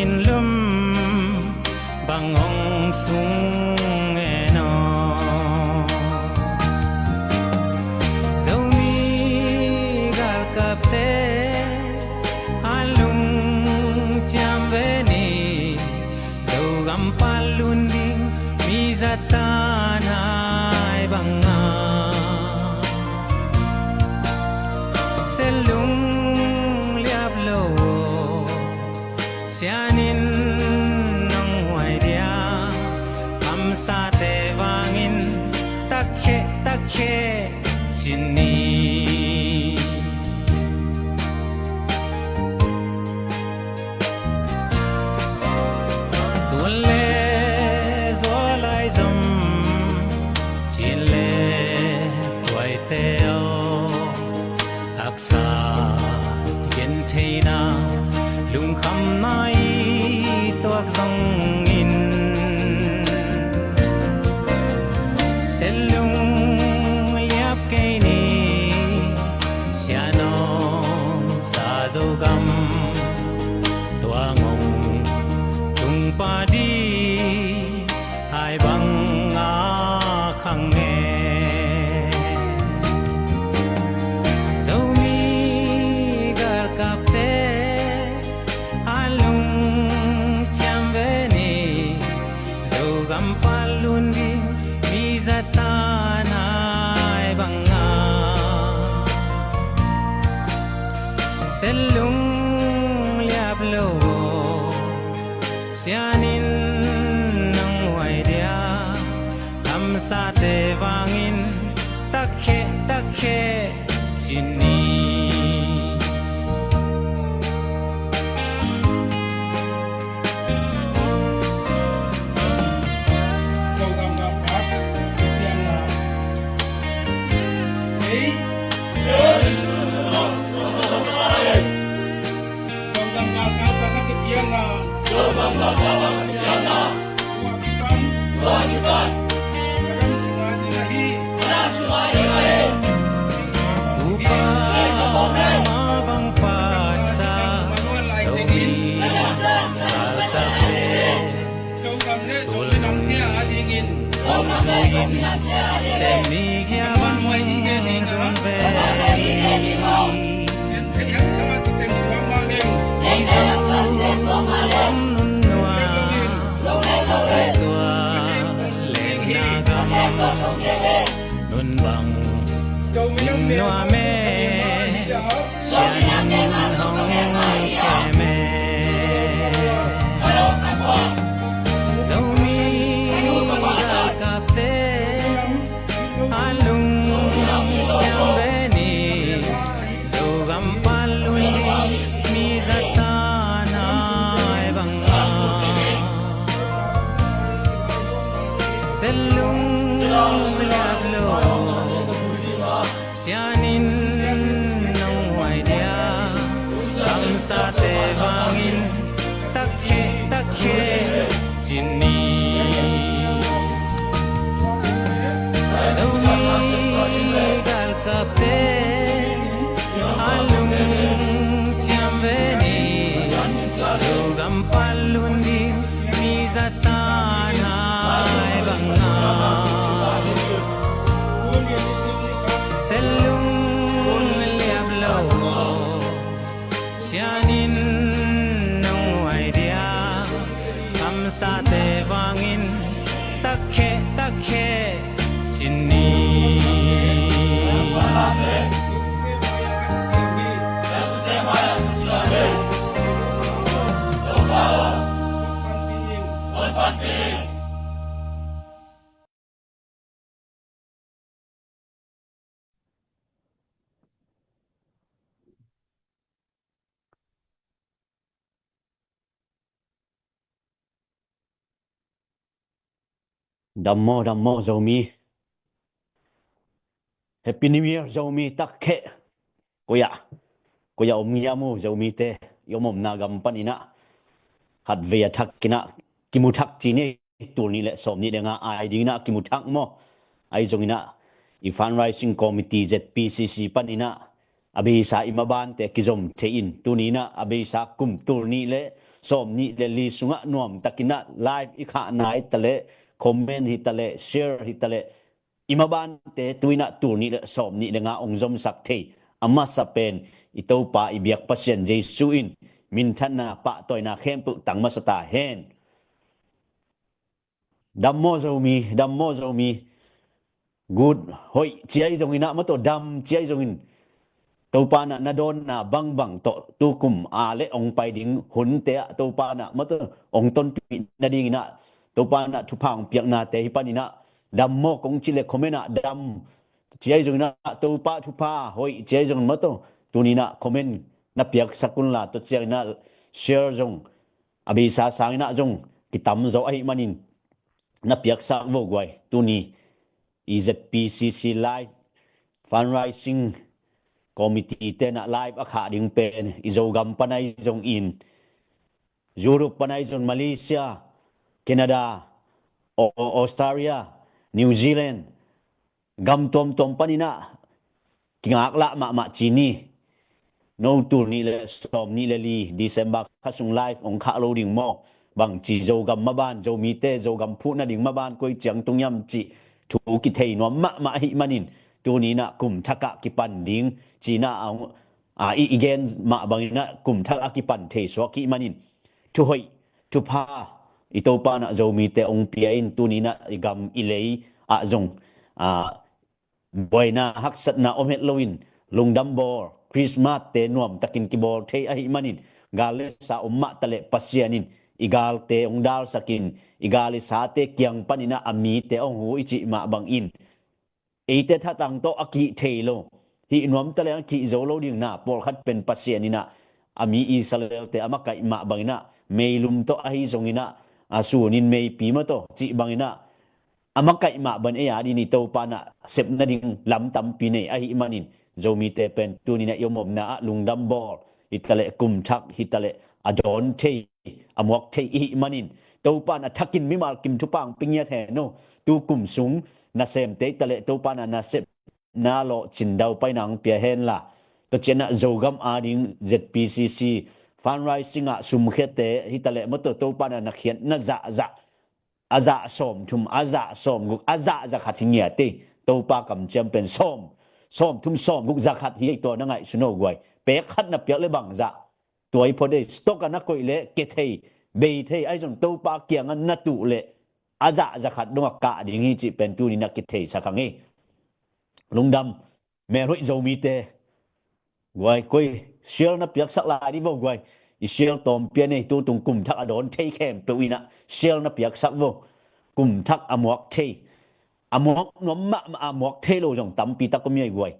in lum bangong sung eno zomi gal kapte alung chambeni dogam palunding mizatanay banga selung liablo sianin nang waidia amsa tevangin takhe takhe chini tulle zolai zum chile waiteo aksa yentheina lung kham nai toak zong in selung liap ke ni sianom sa zogam tuangong tung padi hai bang a khang nge zomi gal kapte alung chambeni zogam palundi mizatanay banga selung liablo sianin nang waidia kamsa tevangin takhe takhe chini mabang patsa zomi kalkape sulung suin semi kiabang zunve nun bang noa me sian hong keme zomi gal kapte alung chambeni zogam palundi mizatanay banga selung liablo sianin nang waidia kamsa tevangin takhe takhe chini zomi gal kapte alung chambeni zogam palundi mizatanay banga selung liablo sianin nang waidia kamsa tevangin takhe takhe chini Dammo zomi. Happy New Year zomi takhe. Kuya omniamu zomi te yomom nagam panina. Had vea takina kimutak chini turni le somni denga aidina kimutak mo. Ai zongina i fundraising committee ZPCC panina abisa imaban te kizom thein tunina abisa kum turni le somni le li sunga nuam takina live ikha nai tale comment hi tale share hi tale imaban te tuina turni le somni le nga ongzom sak thei ama sapen itopa ibiak pasien jesu in min thana pa toina khem pu tangma sata hen dammo zomi good hoi chiai zongina ma to dam chiai zongin topa na don na bang to tu kum a le ong pai ding hun te topa na ma to ong ton pi na ding na topa na thu phang piak na te hi panina dammo kong chile khomena dam chiai zongina topa thu pa hoi chiai zong ma to tunina comment na piak sakun la to chiai na share zong abi sa sangina zong kitam zo ai manin na piak sak vo gwai tuni EZPCC live fundraising committee te na live akha ding pen izogam panai zong in Europe panai zong Malaysia Canada Australia New Zealand gam tom panina kingak la ma chini no tur ni le som ni le li December khasung live ong kha lo ding mo bang chi zogam ma ban zo mi te zogam phu na ding ma ban koi chiang tung yam chi thu ki thei no ma hi manin tu ni na kum thaka ki pan ding chi na i again ma bangina kum thaka ki pan thei so ki manin thu hoi thu pa i to pa na zo mi te ong pia in tu ni na igam ilei a zong boina hak sat na omet loin lungdam bor Christmas te nuam takin ki bor thei a hi manin gale sa umma tale pasianin igal te ong dal sakin igali sa te kyang panina ami te ong hu ichi ma bang in eite tha tang to aki theilo hi nuam tale ki zo lo ding na por khat pen pasianina ami Israel te ama kai ma bangina meilum to ahi zongina asunin mei pi ma to chi bangina ama kai ma ban e ya di ni to pa na sep na ding lam tam pi nei ahi manin zomi te pen tunina yomom na lungdam bor itale kum thak hitale adon thei amok thei hi manin to pa na thakin mi mal kim thu pang pingya the no tu kum sung na sem te tale to pa na sep na lo chin dau pai nang pia hen la to chena zogam ading ZPCC fundraising a sum khete hitale moto to pa na khian na za aza som thum aza som guk aza za khathingya te to pa kam champion som thum som guk za khat hi to na ngai suno gwai pe khat na pia le bang za toy phode stock na koi le ke thei be thei ai jong to pa kyang na tu le aza za khat no ka ding hi chi pen tu ni na ke thei sa kangi lungdam me roi zo mi te gwai koi shel na piak sak la di vo gwai i shel tom pia nei tu tung kum thak adon thei khem pe wi na shel na piak sak vo kum thak amok thei amok nom ma amok thei lo jong tam pi ta ko mi gwai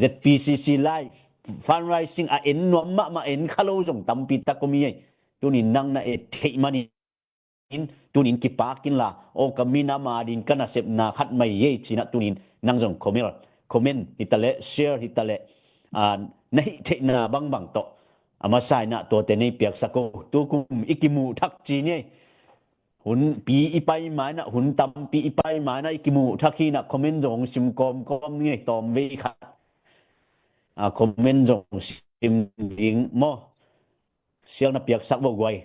ZPCC live fundraising a en nom ma en khalo jong tam pi ta ko mi tu ni nang na e thei mani in tunin ki pakin la o kamina ma din kana sep na khat mai ye china tunin nang jong comment hitale share hitale nahi the na bang to ama sai na to te nei piak sako tu kum ikimu thak chi ne hun pi ipai ma na hun tam pi ipai ma na ikimu thakhi na comment jong sim kom ni tom ve khat comment jong sim ding mo siang na piak sak vo gwai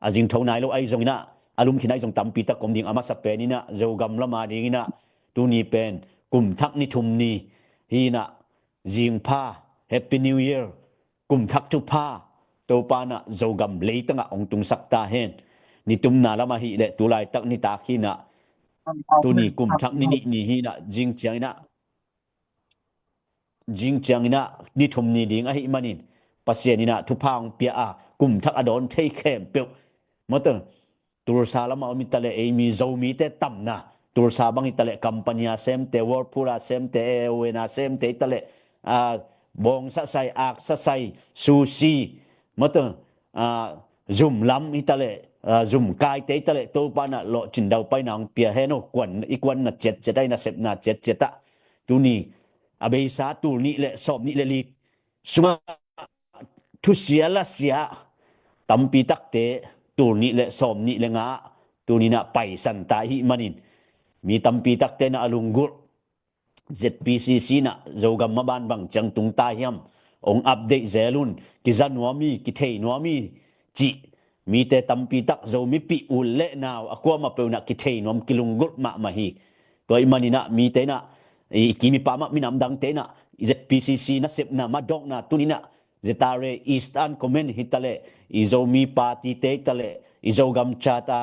ajing thau nai lo ai jong na alum khinai jong tam pi ta kom ding ama sa pe ni na zo gam lama ding na tu ni pen kum thak ni thum ni hi na jing pha happy new year kum thak tu pha to pa na zo gam le tanga ong tung sak ta hen ni tum na lama hi le tu lai tak ni ta khi na tu ni kum thak ni hi na jing chiang na ni thum ni ding a hi manin pasien ni na thu phang pia a kum thak adon thei khem pe motor tur sa lama mi tale e mi zo mi te tam na tur sa bang itale company sem te workpura sem te wena sem te tale bong sa sai ak sa sai sushi motor zoom lam itale zoom kai te tale to pa na lo chin dau pai nang pia he no kwan ikwan na chet dai na sep na chet ta tu ni abe sa tu ni le sop ni le li suma thu sia la sia tampi tak te tu ni le som ni le nga tu ni na pai san ta hi manin mi tampi tak te na alunggur ZPCC na zogam maban bang chang tung ta hiam ong update zelun ki zanuami ki thei nuami chi mi te tampi tak zo mi pi ul le naw akwa ma peuna ki thei nom kilungut ma hi toy manina mi te na kimi pa ma minam dang te na ZPCC na sep na madok na tunina zetare eastern comment hitale izomi party te tale izogam chata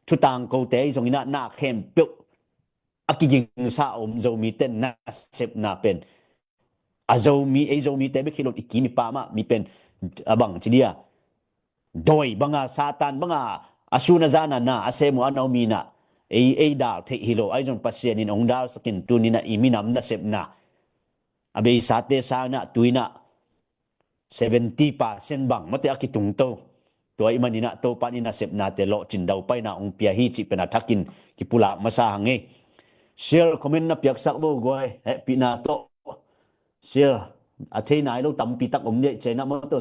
thutang ko te izongina na khem pe akiging sa zomi ten na sep na pen azomi te be khilot ikimi pa ma mi pen abang chidia doi banga satan banga asuna zana na asemu anomi na da the hilo ai jong pasien in ongdal sakin tunina iminam na sep na abe sate sana tuina 70% bang mate akitung to toy manina to panina sep na te lo chin dau pai na ong pia hi chi pena thakin ki pula masa hange share comment na piak sak bo goi he pina to share athei nai lo tam pi tak om ne chena mo to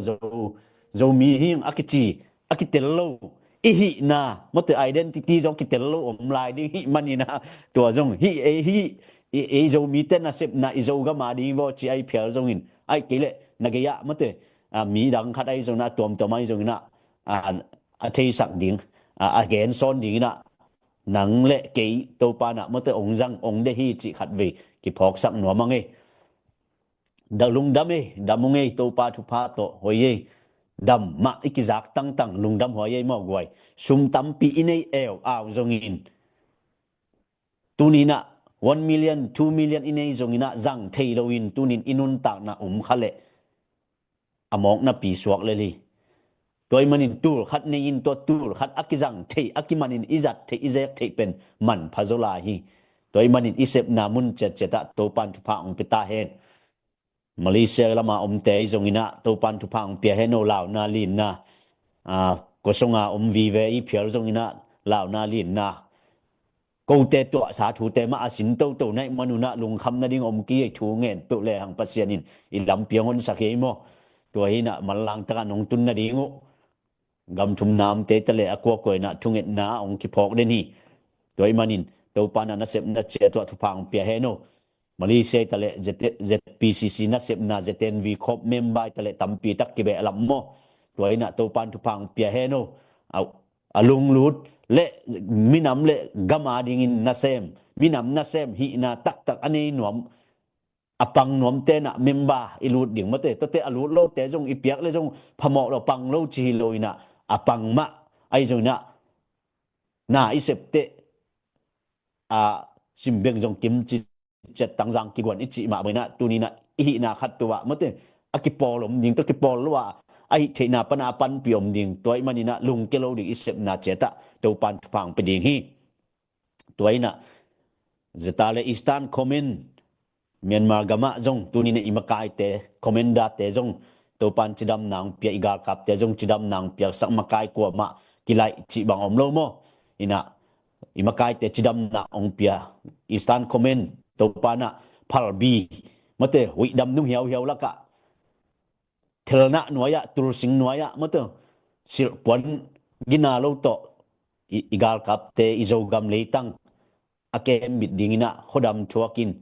zo mi hing akichi akitello hi na mate identity jong kitello om lai di hi manina to jong hi zo mi ten na sep na izo ga ma di vo chi ai phial jong in ai kile nagaya mate mi dang khat ai jong na tom ai jong na athei sak ding again son ding na nang le ke to pa na mate ong jang ong de hi chi khat ve ki phok sak no mangai da lungdam damunge to pa thu pa to hoye dam ma ikizak tang lungdam hoye mo goi sum tam pi inei el aw zongin tunina 1 million 2 million inei zongina zang thei loin tunin inun ta na khale amok na pi suak leli toy manin tur khat nei in to tur khat akizang thei akimanin izat thei izek thei pen man phazola hi toy manin isep na mun cheta to pan thu pa ong pita hen Malaysia lama te zongina to pan thu phang pia heno lao na lin na ko songa vi ve I phial zongina lao na lin na ko te to sa thu te ma asin to nai manuna lung kham na ding ki thu ngen pe le hang pasianin I lam piang on sakhe mo to hina malang ta nong tun na dingu gam thum nam te tale akwa koi na thunget na ong ki phok den hi toy manin to pan na sep na che to thu phang pia heno Malaysia tale ZPCC na sep na ZNV khop member tale tampi tak ki be lam mo toy na to pan thu phang pia heno alung lut le minam le gama ding in na sem minam na sem hi na tak ane nuam apang nuam te na member ilut ding mate to te alut lo te jong ipiak le jong phamo lo pang lo chi loina apang ma ai jong na isep te simbeng jong kim chi chet tang jang ki gwan ichi ma baina tunina hi na khat pe wa mate akipolom ding to kipol wa ai theina pana pan piom ding toy manina lung kelo ding isep na cheta to pan phang pe ding hi toina zetale eastern comment Myanmar gama jong tunina imakai te komenda te jong to pan chidam nang pia igal kap te jong chidam nang pia sak makai ko ma kilai chi bang om lo mo ina imakai te chidam na ong pia eastern comment to pana phalbi mate hui dam nu hiao laka thelna nuaya tur sing nuaya mate sir pon gina lo to igal kap te izogam leitang akem bit dingina khodam thuakin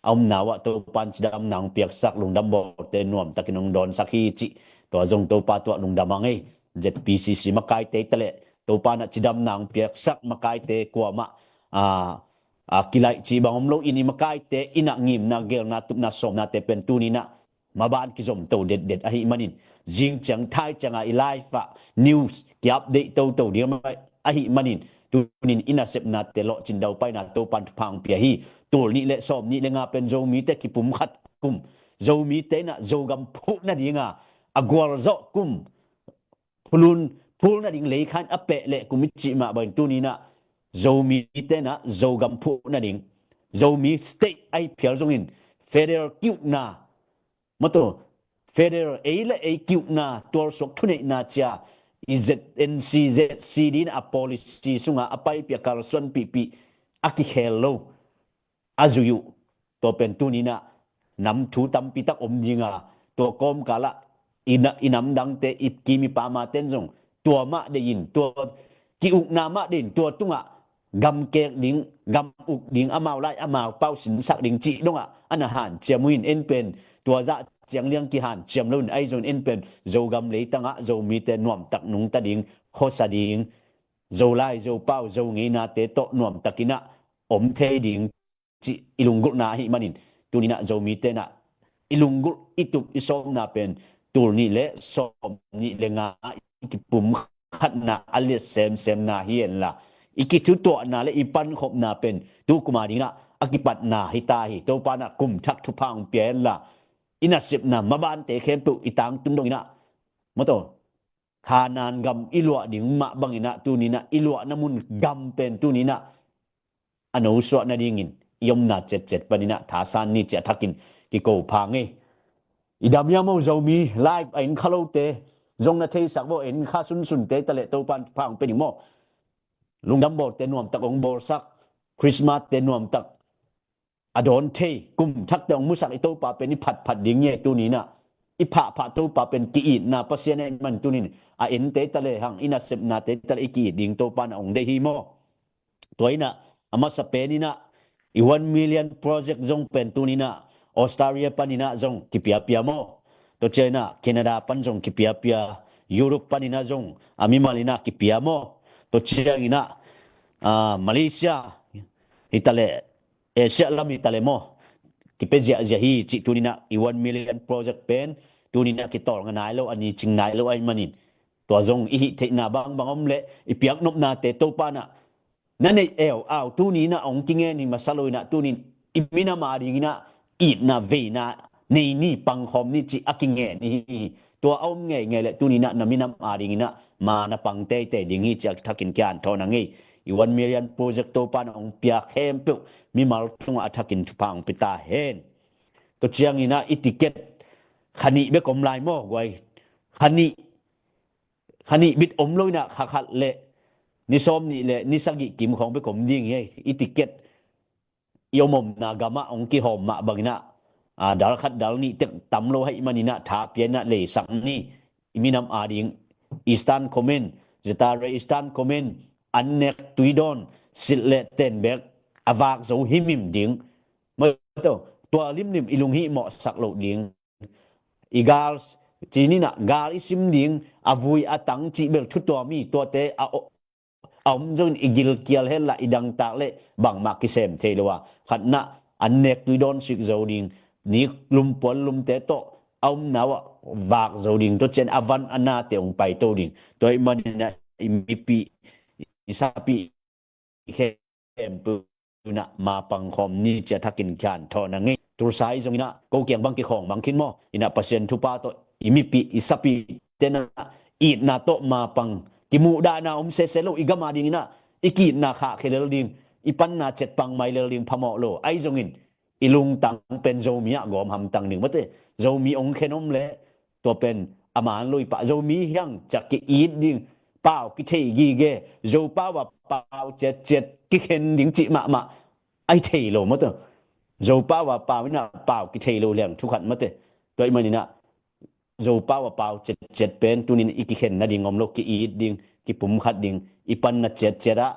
ông nào to pan chidam nang piak sak lungdam bo te nuam takinong don sakhi chi to jong to pa to lungdam angai ZPCC makai te tale to pana chidam nang piak sak makai te kwa ma kilai chi bang om lo ini makai te ina ngim na gel na tup na som na te pen tunina maban ki zom to det ahi manin jing chang thai changa I live news ki update to dia mai ahi manin tunin ina sep na te lo chin dau pai na to pan phang pia hi tur ni le som ni le nga pen zo mi te ki pum khat kum zo mi te na zo gam phu na dinga agwal zo kum phul na ding le khan ape le kum chi ma ban tunina zo mi te na zo gam phu na ding zo mi state ai phial zong in federal kiu na mato federal a kiu na tor sok thune na cha ZNCZCD na policy sunga apai pia kalson pipi aki hello azuyu to pentunina nam thu tam pitak om dinga to kom kala inam dang te ipkimi pa ma tenjong tua ma de yin to ki uk na ma din to tunga gam ke ding gam uk ding amau lai amau pau sin sak ding chi donga anahan chemuin en pen tua za เจียงเลี้ยงกิหันเจียมลุ่นไอซุนอินเป็นโจกำเลยตั้งโจมีแต่นวมตักนุงตะดิงโคสดิงโจไลโจเป้าโจงีนาเตโตนวมตักินะอมเทดิงจิอิลุงกุนาหิมันินตุนินะโจมีเตนะอิลุงกุอิตุอิสอมนาเป็นตูนี่เลสอมนี่เลงาอิปุ่มขัดนาอเลเซมนาเฮียนละอีกิทุตัวนาและอีปันขบนาเป็นตูกุมาดิงนะอากิปัตนาฮิตาฮิโตปานะกุมทักทุพังเปียนละอินัสิบนามาบานเตเข้มปุอีตังตุนดงอินะมโตขานานกำอิลวดิงมาบังอินะตูนี่นะอิลวนามุนกำเป็นตูนี่นะอนุสวนาดิงินยมนาเจ็ดปนินะทาสานนี่จะทักินกิโกพังเออีดามยามเอาเจ้ามีไลฟ์เอ็นคาโลเตจงนาเทสักบ่เอ็นข้าสุนเตตะเลโตปันพังเป็นอย่างโมลุงดำบอเตนวมตักองโบสักคริสต์มาสเตนวมตักอดอนเทกุมทักแต่องมุสักอิโตปาเป็นนิผัดดิ่งเยตัวนี้นะอิผะตัวปาเป็นกีอินาปัสยานะมันตัวนี้อาเอ็นเตตะเลหังอินาเซบนาเตตะเลกีดิ่งโตปานองเดฮิโมตัวนี้นะอามาสเปนินะอี1 million project จงเป็นตัวนี้นะออสเตรเลียปานินะจงกิปิอาปิอาโมตัวเจนะแคนาดาปันจงกิปิอาปิอายุโรปปานินะจงอามิมาลินะกิปิอาโมตัวเจงินะมาเลเซียอิตาลีเอเชียลามิตาเลโมกิเปเจเจฮีจิตุนินะอี1 million project เป็นตุนินะกิตอลงานายโลอันนี้จริงนายโลไอมันินตัวจงอีหิเทนาบางอมเละอีเปียกนบนาเตโตปานะนั่นเอลเอาตุนินะองกิงเงนี่มาสโลยนะตุนินอิมินามาดิงินะอีนาเวนะนี่ปังคอมนี่จิอากิงเงนี่ตัวเอาเงเลยตุนินะนามินามาดิงินะมานะปังเตดิงิจะทักินแกนทอนังเงอี1 million project ตัวปานองเปียกเข้มเปียวมีมาลงอาทักินทุพังปิตาเฮนตัวเชียงอีนะอิติเกตขันีเบกอมลายโม่ไว้ขันีบิดอมลอยนะขัดเละนิสอมนี่เละนิสกิกิมของเบกอมยิงเฮอิติเกตยมมนากามะองกิหอมมาบังนะดาลขัดดาลนี่เตกตำโลให้มันนี่นะทาเปียนะเลยสังนี่มีนำอาดิงอีสตันคอมเมนจะตาเรอีสตันคอมเมนอันเนกตุยดอนสิเลเตนเบกอาวากโซหิมิมดิงเมื่อตัวลิมนิมอิลุงฮิเหมาะสักโลดิงอีกาลส์จีนี่นะกาลอิซิมดิงอาวุยอาตังจีเบลทุตัวมีตัวเตเอาจนอีกิลเกียลเฮละอีดังตากเละบังมากิเซมเทลวะขัดนะอันเนกตุยดอนสิกโซดิงนี่ลุมปนลุมเตโตเอาหนาววากโซดิงตัวเจนอวันอันนาเตองไปโตดิงตัวมันนะอิมิปีisapi kempu na mapangkhom ni cha thakin khan thona nge tursai zongina ko kyang bang ki khong bangkin mo ina pasien thupa to imipi isapi tena i na to mapang kimu da na se selo igama ding na iki na kha khelel ding ipan na chet pang mai lel ding phamo lo ai zongin ilung tang pen zomia gom ham tang ning mate zomi ong khenom le to pen aman loi pa zomi hyang chaki id dingเป้ากิเทยีเกโจเป้าว่าเป้าเจ็ดกิเข็นดิงจิมาไอเทโลมั้งตัวโจเป้าว่าเป้าวินาเป้ากิเทโลเลี้ยงทุกขันมั้งตัวโดยมันนี่นะโจเป้าว่าเป้าเจ็ดเป็นตัวนี้อีกิเข็นนะดิงอมโลกิอีดิงกิปุ่มขัดดิงอีปันนะเจ็ดอะ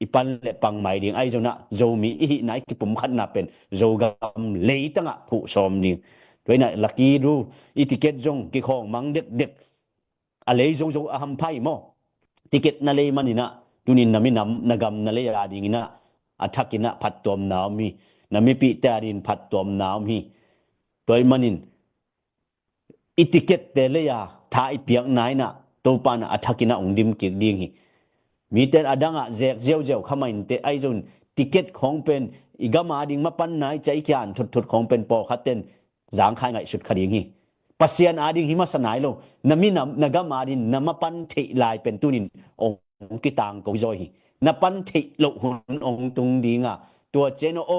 อีปันเละปังใหม่ดิงไอโจนะโจมีอีไหนกิปุ่มขัดน่ะเป็นโจกำเลยตั้งอ่ะผู้สมดิงโดยน่ะลักกี้รู้อีติเกตจงกิของมังเด็กอะไรโจอาหัมไพ่โมติเกตนาเลมันนี่นะตุนินนามินำนากำนาเลยาดิงินะอัฐกินะผัดตอมนาวมีนามิปิตาดินผัดตอมนาวมีตัวมันนินอิติเกตเตเลยาท้ายเปียกไหนนะตัวปานอัฐกินะองดิมกิดิงฮีมีแต่อดังอ่ะเจียวขมันเตไอจุนติเกตของเป็นอีกามาดิงมาปันไหนใจแก่นทุดของเป็นปอคัดเต้นจางขายไงสุดขดิงฮีปัสยานอาดิงหิมาสนายโลนามินำนากามาดินนามาปันเทลายเป็นตุนินองกิตังกจอยนาปันเทโลหุนองตุงดิงอ่ะตัวเจโนโอ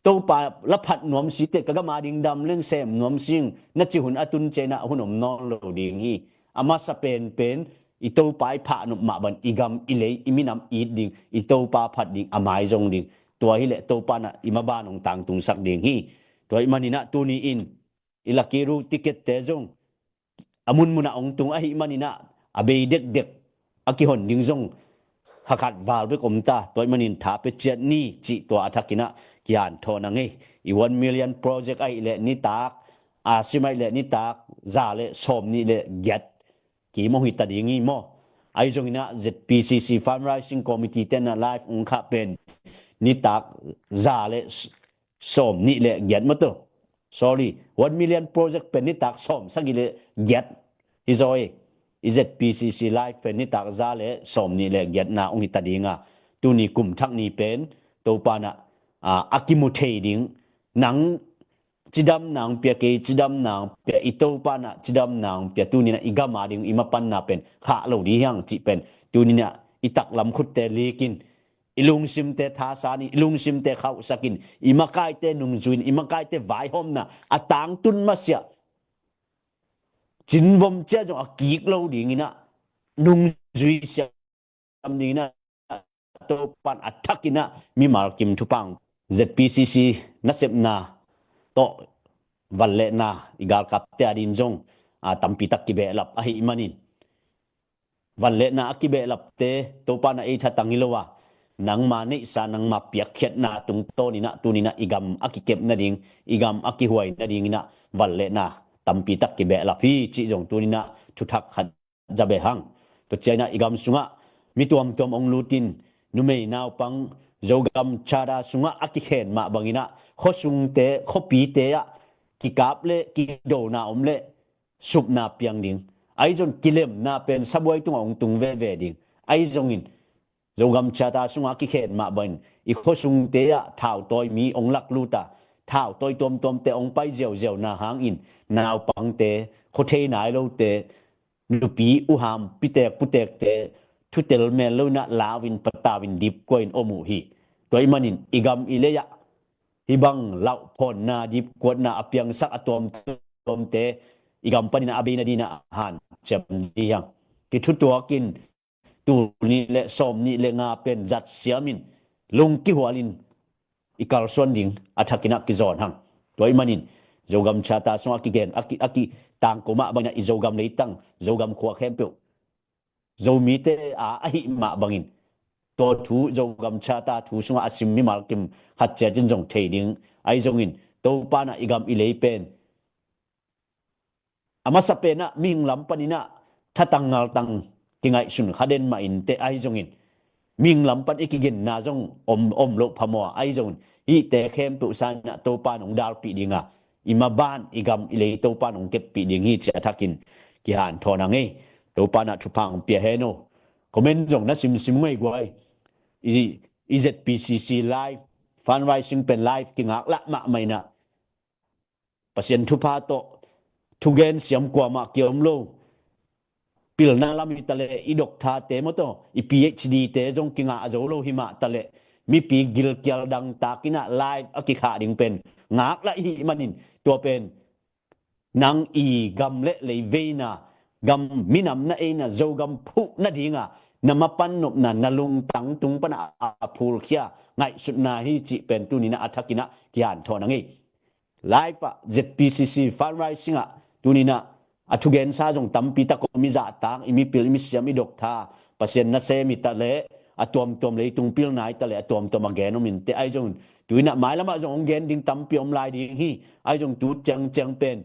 ตัวปาละผัดหนวมสีเตกกามาดิงดำเรื่องเสมหนวมซิงนัจิหุนอตุนเจนะหุนอมนอโลดิงฮีอามาสเปนเป็นอีตัวปายผ่านุมาบันอีกำอีเลอีมินำอีดิงอีตัวปาผัดดิงอามายจงดิงตัวฮิเลตัวปานะอิมาบ้านองต่างตุงสักดิงฮีตัวอิมานินะตูนีอินilakiru tiket tezong amun muna ong tung ahi manina abe dek akihon dingzong hakat val be komta toy manin tha pe chet ni chi to athakina kian thona nge I 1 million project ai le ni tak simai le ni tak za le som ni le get ki mo hi ta ding i mo ai jong ina ZPCC fundraising committee ten na live ung kha pen ni tak za le som ni le get mo to sorry 1 million project pen ni tak som sagi le get izoi ZPCC live pen ni tak za le som ni le get na ung hi ta dinga tu ni kum thak ni pen to pa na akimu thei ding nang chidam nang pia ke chidam nang pia ito pa na chidam nang pia tu ni na igama ding imapan na pen kha lo di hang chi pen tu ni na itak lam khut te likin ilung sim te tha sa ni ilung sim te khau sakin imakai te nung zuin imakai te vai hom na atang tun ma sia chin vom che jong akik lo ding ina nung zui sia am ni na to pan athakina mi mar kim thupang ZPCC na sep na to valle na igal kap te adin jong tampi tak ki be lap ahi manin valle na akibe lap te to pa na e tha tangilowa nang mani sa nang ma piak khet na tung to ni na tu ni na igam akikep na ding igam aki huai na ding na valle na tampi tak ki be lap hi chi jong tu ni na thu thak khat jabe hang to china igam sunga mi tuam tom ong lutin numei naw pang zogam chara sunga aki khen ma bangina khosung te khopi te ya ki kap le ki do na om le sup na piang ding ai jon kilem na pen saboi tung ong tung ve ve ding ai jong in zogam chata sunga ki khen ma ban i khosung te ya thau toy mi ong lak lu ta thau toy tom tom te ong pai jeu jeu na hang in naw pang te kho thei nai lo te nupi u ham pitek putek te thu tel mel lo na lawin patawin dip koin omu hi toy manin igam ileya hibang lau pon na dip kwat na apiang sak atom tom te igam panina abina dina han chem diang ki thu to kin tu ni le som ni le nga pen zat siamin lung ki hualin ikal son ding athakina ki zon hang toy manin zogam chata so aki gen aki tang koma banya izogam leitang zogam khwa khempeu zomi te ahi ma bangin to thu zogam chata thu sunga asim mi malkim khatche jin jong thei ding ai jongin to pana igam ilei pen amasa pena ming lam panina thatangal tang kingai sun khaden ma in te ai jongin ming lam pan ikigen na jong om lo phamo ai jong i te khem pu san na to pan ong dal pi dinga ima ban igam ilei to pan ong kep pi ding hi cha thakin ki han thona nge to pana thupang pia heno comment jong na sim sim ngai gwai ZPCC live fundraising pen live kingak la ma maina pasien thupa to thugen siam kwa ma kiom lo pil na lam tale idok tha te mo to i PhD te jong kinga azo lo hima tale mi pi gil kyal dang takina live akikha ding pen ngak la hi manin to pen nang i gam le veina gam minam na e na zo gam phu na dinga namapan nop na nalung tang tung pana apul khia ngai sut na hi chi pen tu ni na athakina kian thona ngi live ZPCC fundraising tu ni na athugen sa jong tampi ta ko mi za tang imi pil mi siam i dok tha pasien na se mi ta le atom tom le tung pil nai ta le atom tom again min te ai jong tu na mai lama jong gen ding tampi om lai ding hi ai jong tu chang chang pen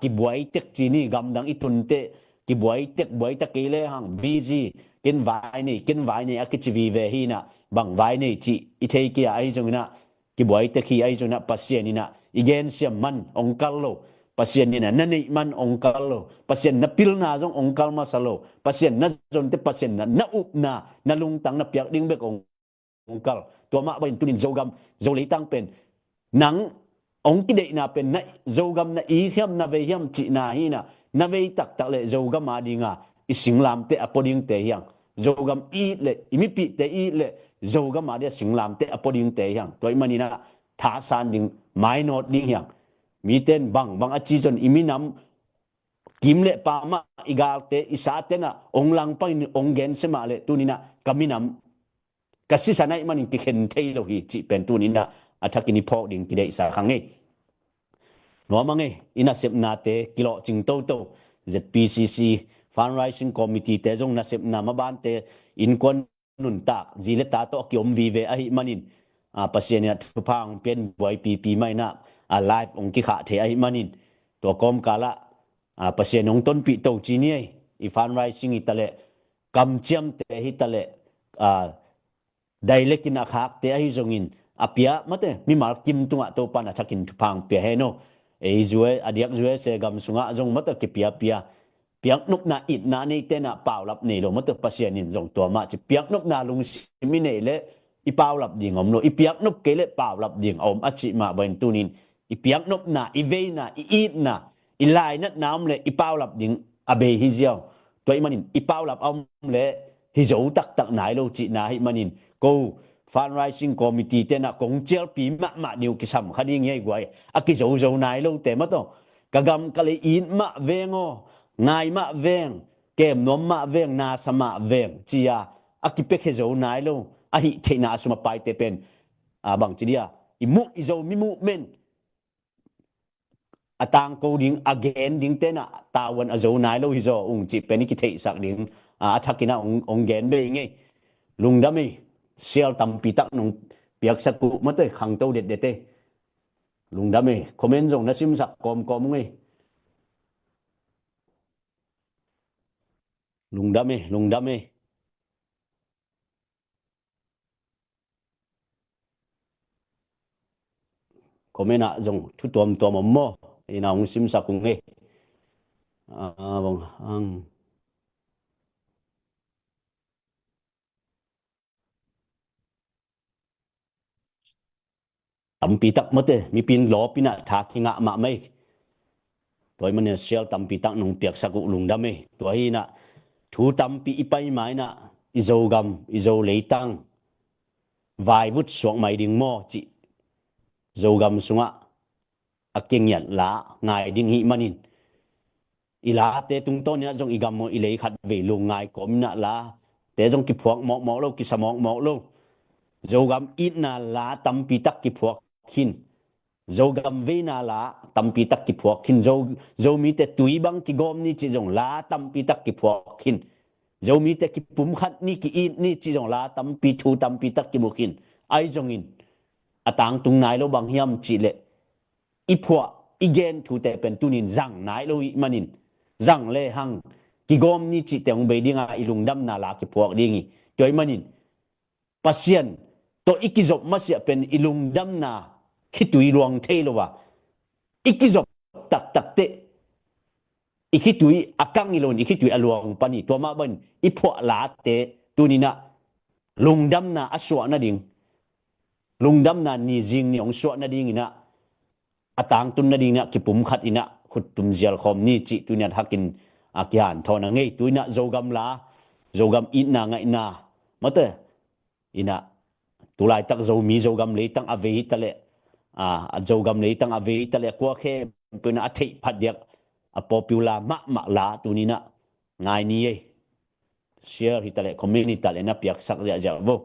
ki buai tek chi ni gam dang itun te ki buai ta ke le hang busy ken vai nei akichi ve hi na bang vai nei chi i thei ki ai jong na ki buai te khi ai jong na pasien ni na igen siam man ong kal lo pasien ni na nani man ong kal lo pasien na pil na jong ong kal ma salo pasien na jon te pasien na up na lung tang na piak ding bek ong kal to ma bain tunin zogam zoli tang pen nang ong ki dei na pen na zogam na i hiam na ve hiam chi na hi na ve tak tak le zogam ma dinga isinglam te apoding te hiang zogam i le imi pi te i le zogam ma dia singlam te apoding te hiang toy manina tha san ding mai not ding hiang mi ten bang achi jon imi nam kim le pa ma igal te isa te na ong lang pa ong gen se ma le tunina kaminam kasi sanai manin ki khen thei lo hi chi pen tunina athakini pho ding ki dei sa khange no mangi ina sep na te kilo ching to ZPCC fundraising committee te jong na sep na ma ban te in kon nun ta zile ta to ki om vi ve ai manin pasien ya thupang pen boy pp mai na live ong ki kha the ai manin ตัวกอมกาละภาษาหนองต้นปีโตจีนี่อีฟันไรซิงอิตาเลกำเจียมเตฮิตาเลไดเล็กินอาคักเตะฮิจงอินอาเปียมาเตมีมากิมตุงะโตปานะชักินทุพังเปียเฮโนจวยอดียกจวยเสกำสุงะจงมาเตกิเปียเปียเปียกนุบนาอิดนาในเตนะเปล่าลับนี่ลงมาเตภาษานินจงตัวมาจะเปียกนุบนาลุงสิมิเนเลอีเปล่าลับดิ่งอมโลอีเปียกนุบเกเลเปล่าลับดิ่งอมอจิมาเบนตุนินอีเปียกนุบนาอีเวนาอีอิดนาอีลายนัดน้ำเลอีเปล่าลับดิ่งอาเบฮิเจียวตัวอีมันนินอีเปล่าลับอมเลฮิโจตักไหนโลจินาฮิมันนินกูfundraising committee te na kong chel pi ma niu ki sam khadi ngai gwai aki zo nai lo te ma to kagam kale in ma vengo ngai ma veng kem nom ma veng na sama veng chia aki pe khe zo nai lo a hi the na suma pai te pen bang chidia i mu i zo mi mu men atang ko ding again ding te na tawan a zo nai lo hi zo ung chi pen ki thei sak ding athakina ong gen be ngai lungdami sial tampi tak nong piak saku mate khang tau det dete lungdame comment jong nasim sak kom ngai lungdame comment a jong thu tom mo ina ong sim sak ngai bong ang tampi tak mate mi pin lo pina tha kinga ma mai toy man sial tampi tak nong piak saku lungdame toy na thu tampi ipai mai na izogam izo leitang vai vut suang mai ding mo chi zogam sunga aking yan la ngai ding hi manin ila te tung ton ya jong igam mo ilei khat ve lu ngai kom na la te jong ki phuak mo lo ki samong mo lo zogam it na la tampi tak ki phuak khin zogam ve na la tampi tak ki phuak khin zo mi te tui bang ki gom ni chi jong la tampi tak ki phuak khin zo mi te ki pum khat ni ki it ni chi jong la tampi thu tampi tak ki bu khin ai jong in atang tung nai lo bang hiam chi le i phua igen thu te pen tunin zang nai lo i manin zang le hang ki gom ni chi teng be dinga ilung dam na la ki phuak dingi toy manin pasien to ikizop masia pen ilung dam na khitui luang thelo wa ikizop tak te ikitui akang ilon ikitui aluang pani to ma ban i phua la te tunina lungdam na aswa na ding lungdam na ni jing ni ong swa na ding ina atang tun na ding na ki pum khat ina khut tum zial khom ni chi tunia hakin akian thona ngei tuina zogam in na ngai na mate ina tulai tak zo mi zogam le tang ave tale zogam le tang ave tale kwa khe puna athei phat yak a popular ma la tunina ngai ni e share hitale community tale na piak sak ja vo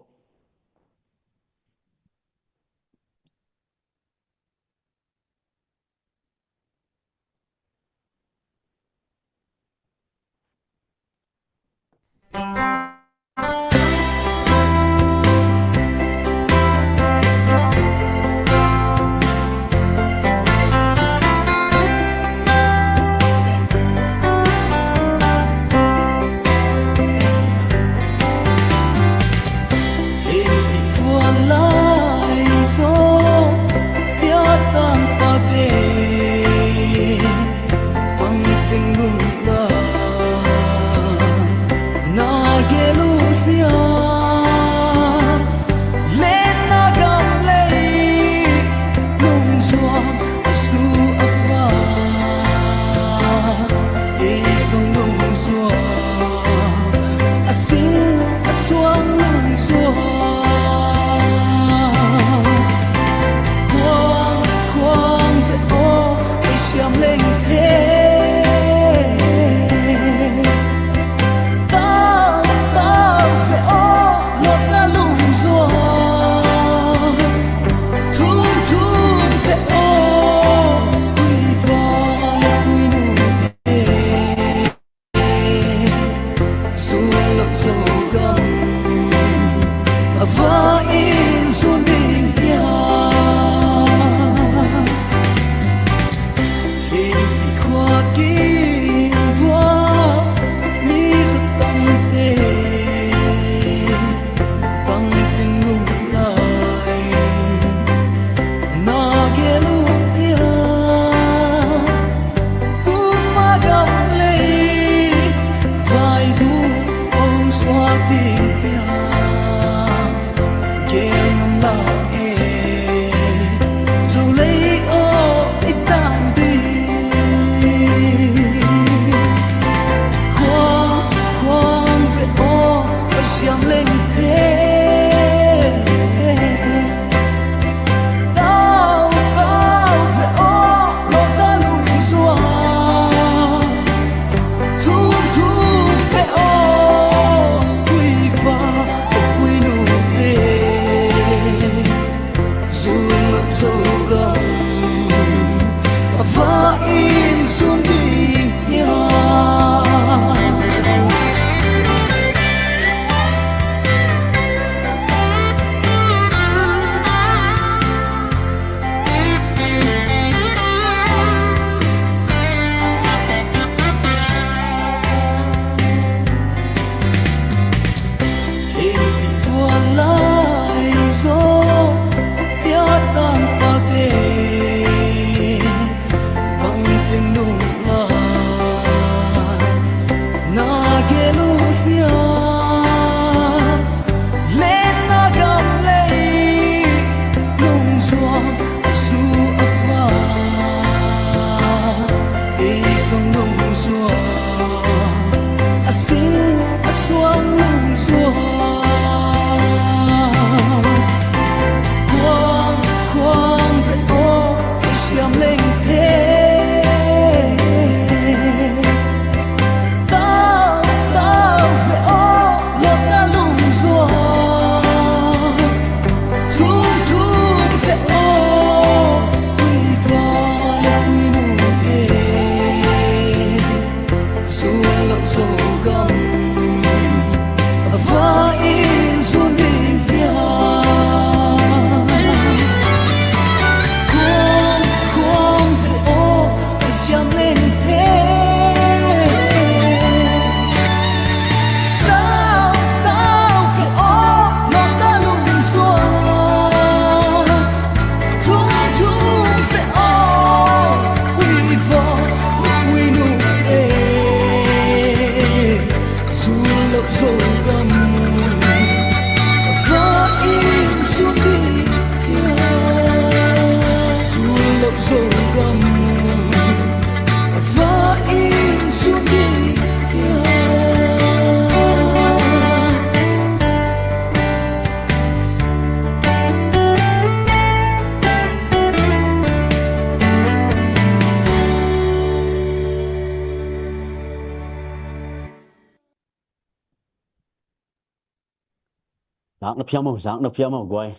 Giang nó phiêu màu quay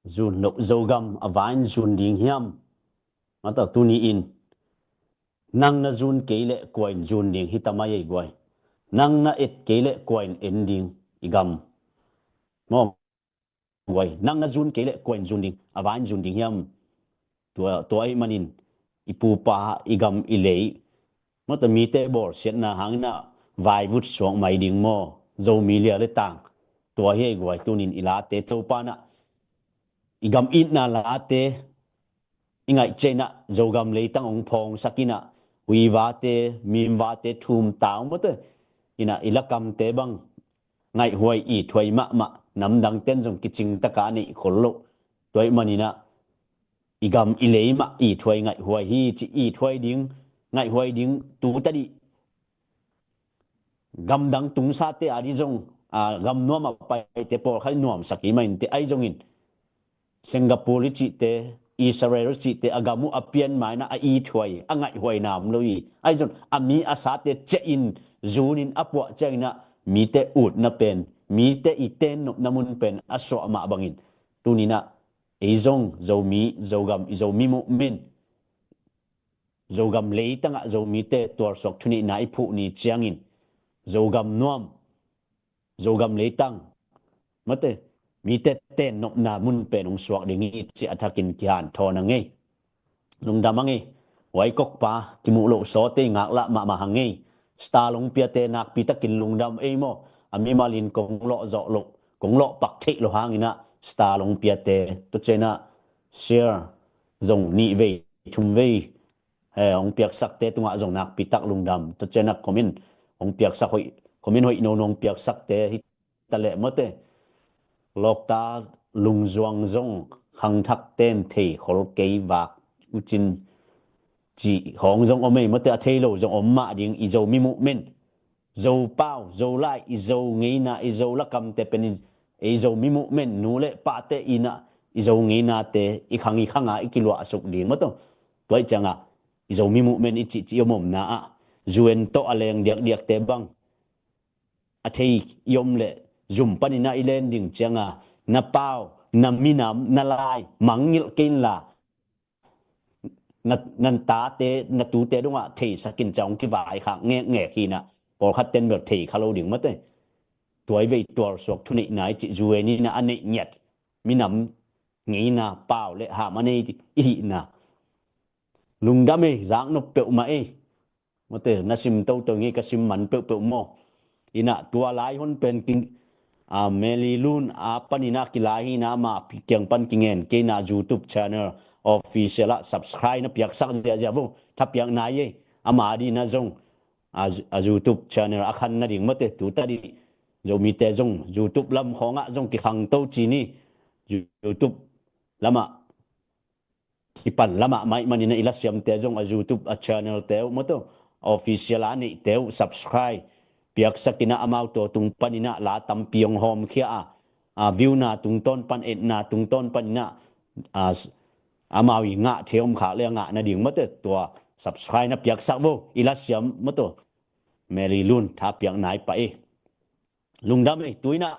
zun lộc dâu gam à vайн zun ding hiam nó tao tu ni in nang na zun kế lệ quay zun ding hitamay quay nang na et kế lệ quay ending igam mo quay nang na zun kế lệ quay zun ding à vайн zun ding hiam tua ai manin ipu pa igam ilei nó tao mi te bor siết na hang na vai vút xuống mày ding mo dâu mi lia le tang tua he quay tu nin ila te to pa na igam in na la te ingai chena zogam leitang ong phong sakina wiwa te mimwa te thum taung mo te ina ilakam te bang ngai huai i thoi ma nam dang ten jong kiching taka ni khollo toy manina igam ileima i thoi ngai huai hi chi i thoi ding ngai huai ding tu ta di gam dang tung sa te ari jong gam no ma pai te por khai nuam saki main te ai jong in Singapore chi te Israel chi te agamu apian mai na ai thoi angai hoi nam loi ai jon ami asa te che in zunin apwa chaina mi te ut na pen mi te iten nop namun pen aso ma bangin tunina eizong zomi zogam izomi mu min zogam leitanga zomi te tor sok thuni nai phu ni chiangin zogam nuam zogam leitang mate mi te ten nop na mun pen ong swak dingi chi athakin kian thona nge lung damangi wai kok pa timu lo so te ngak la ma hangi sta long pia te nak pi takin lung dam e mo ami malin kong lo zo lo kong lo pak the lo hangina sta long pia te to chena share zong ni ve thum ve ong piak sak te tunga zong nak pi tak lung dam to chena komin ong piak sak hoi komin hoi no nong piak sak te hi tale mote lok ta lung zuang zong khang thak tem thei khol kei wak uchin chỉ hong zong omei mote a thei lo zong omma ding i zo mi mu men zo pau zo lai i zo ngei na i zo la kam te pen i zo mi mu men nu le pa te ina i zo ngei na te i khanga i kilwa asuk ding mo to toi changa i zo mi mu men i chi mom na a zuen to aleng diak te bang a thei yom le zum panina i len ding changa na pau na minam na lai mangil kin la nan ta te na tu te đúng ạ thầy sakin chong ki vai khang nghe khi na por khat ten ber thei khalo ding mate tuổi về tuổi sok thu nei nai chi zuwe ni na ane nyet minam ngi na pau le ha mane i na lung da me zang no pe ma e mate na sim to to ngi ka sim man pe mo ina tua lai hon pen king a meli lun a panina kilahi na ma kyang pan kingen ke na YouTube channel official a subscribe na piak sak ja bo thap piak na ye ama di na zong a YouTube channel a khan na ding mate tu ta di zo mi te zong YouTube lam khonga zong ki khang to chi ni YouTube lama ki pan lama mai mani na ilasiam te zong a YouTube a channel te moto official ani te subscribe piak sakina amau to tung panina la tam piong hom khia a view na tung ton pan et na tung ton panina a amau nga theom kha le nga na ding mate to subscribe na piak sak vô ilasiam moto meri lun tha piak nai pa e lungdam e tuina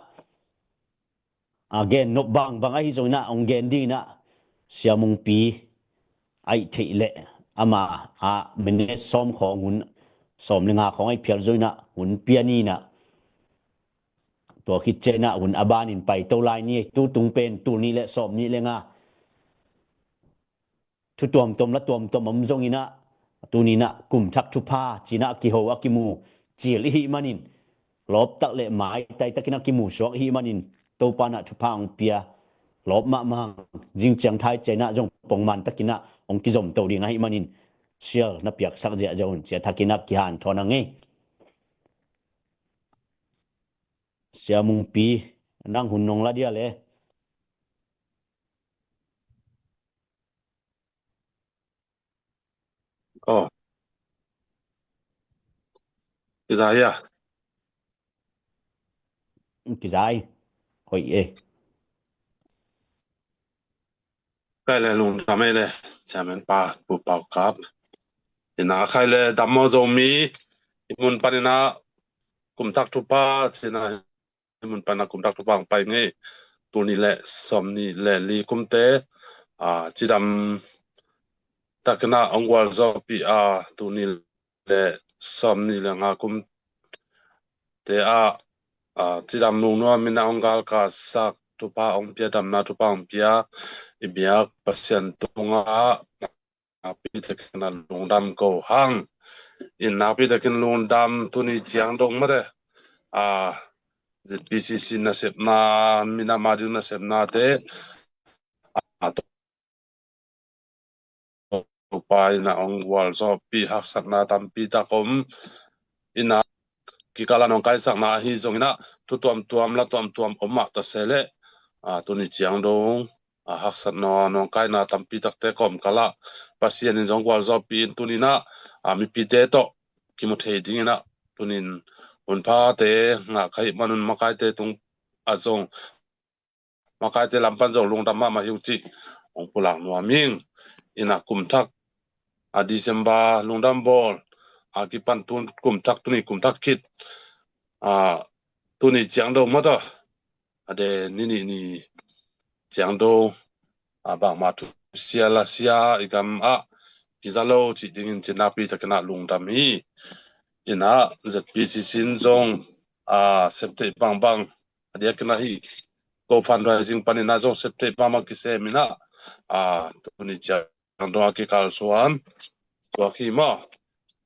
again no bang ai zo na ong gen di na siamung pi ai thei le ama a mene som khong hun som lenga khong ai phial zoina hun piani na to khit che na hun abanin pai to lai ni tu tung pen tu ni le som ni lenga thu tom la tom om zong ina tu ni na kum thak thu pha china ki ho akimu chil hi manin lop tak le mai tai takina ki mu sok hi manin to pa na thu pha ong pia lop ma mang jing chang thai china jong pong man takina ong ki zom to ri ngai manin sial na piak sak ja jaun che thakina ki han thona nge siamung pi nang hun nong la dia le Oh, Isaiah, ki zai hoi e cái này luôn làm ấy này, chả mình ba bộ bảo cáp, thì na cái này đam mô zoom mi, imun panina kum tak tu pa, thì na imun panina kum tak tu pa ang pai ngay, tu ni le som ni le li kum te, chỉ đam takna ông wal zo pi tu ni le som ni le nga kum te chỉ đam luôn nó mình ông gal ka sak tu pa ông pia đam na tu pa ông pia ibiak pasien tunga napi takin na lungdam ko hang in napi takin lungdam tuni chiang dong mare BCC na sep na mina madu na sep na te to pa ina ong wal so pi hak sak na tampi takom ina kikala nong kai sak na hi zong ina tu tuam la tuam oma ta sele tuni chiang dong hak sat no nong kai na tampi tak te kom kala pasien in jong wal zo pi in tunina mi pi te to ki mo thei ding ina tunin un pha te nga khai manun makai te tung azong makai te lampan jong lung dam ma hiu chi ong pulang no ming ina kum thak December lung dam bol ki pan tun kum thak kit tuni chiang do ma to ade ni chiang do bang ma tu sia la sia igam kizalo chi dingin chinapi takana lungdam hi ina zpc sin zong septe bang adia kana hi go fundraising panina zong septe mama kise mina tuni chiang do ki kal suan to khi ma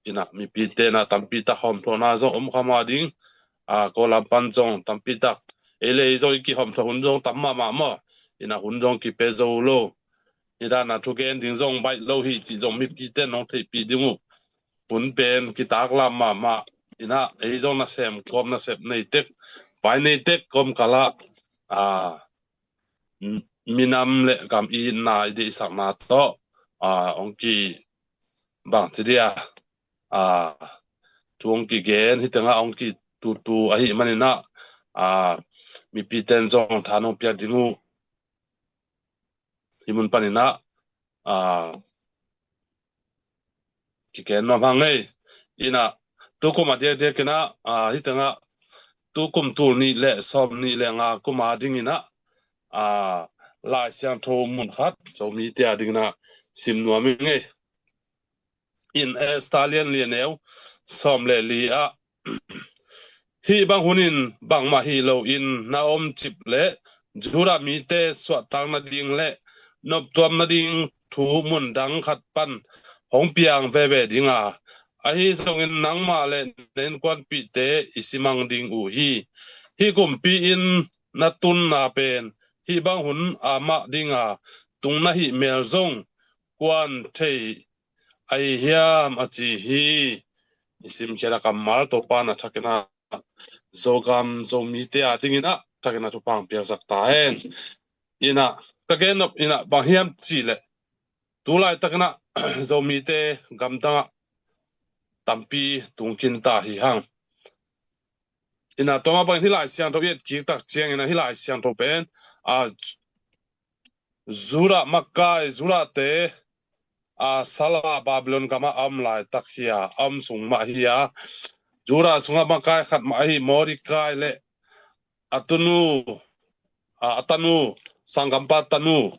ina mi pi te na tampi ta hom to na zo khama ding ko lampan zong tampi ta ele zo ki hom to hun zong tamma ma ina hun zong ki pe zo lo ida na thu gen ding zong bai lo hi chi zong mi pi te nong thei pi dingu hun pen ki tak lam ma ina ei zong na sem kom na sep nei tek pai nei tek kom kala minam le kam I na di sak na to ongki bang chidia tuong ki gen hitanga ongki tu ahi manina mi piten zong thanong pia dingu himun panina ki ken no hangai ina tu kuma de kena hitanga tu kum tu ni le som ni le nga kuma dingina lai siang tho mun khat so mi tia dingna sim nuami nge in Australian lianeu som le li hi bang hunin bang ma hi lo in na om chip le jura mi te swa tang na ding le nop tuam na ding thu mun dang khat pan hong piang ve dinga hi song in nang ma le nen kwan pi te isimang ding u hi kum pi in na tun na pen hi bang hun ama dinga tung na hi mel zong kwan thei ai hiam achi hi isim kera kamal to pa na thakena zogam zomi te dingina thakena to pang pia zakta hen ina kagen op ina bang hiam chi le tulai takena zomi te gamta tampi tungkin ta hi hang ina toma bang hilai siang to yet ki tak chiang ina hilai siang to pen zura makai zura te sala Babylon kama lai tak hia sung ma hia jura sunga makai khat ma hi mori kai le atanu sangampa tanu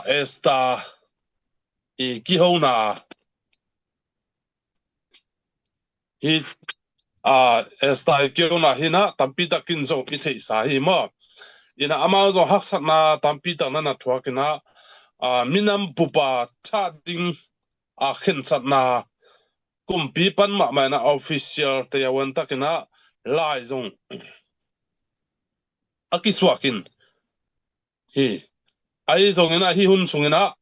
esta ki hona hi esta ki hona hina tampi takin zo ki thei sa hi mo ina amazo haksat na tampi tak na thuakina minam pupa tha ding khen sat na kumpi pan ma na official te yawan takina lai zong akiswakin hi ai zong ina hi hun sungina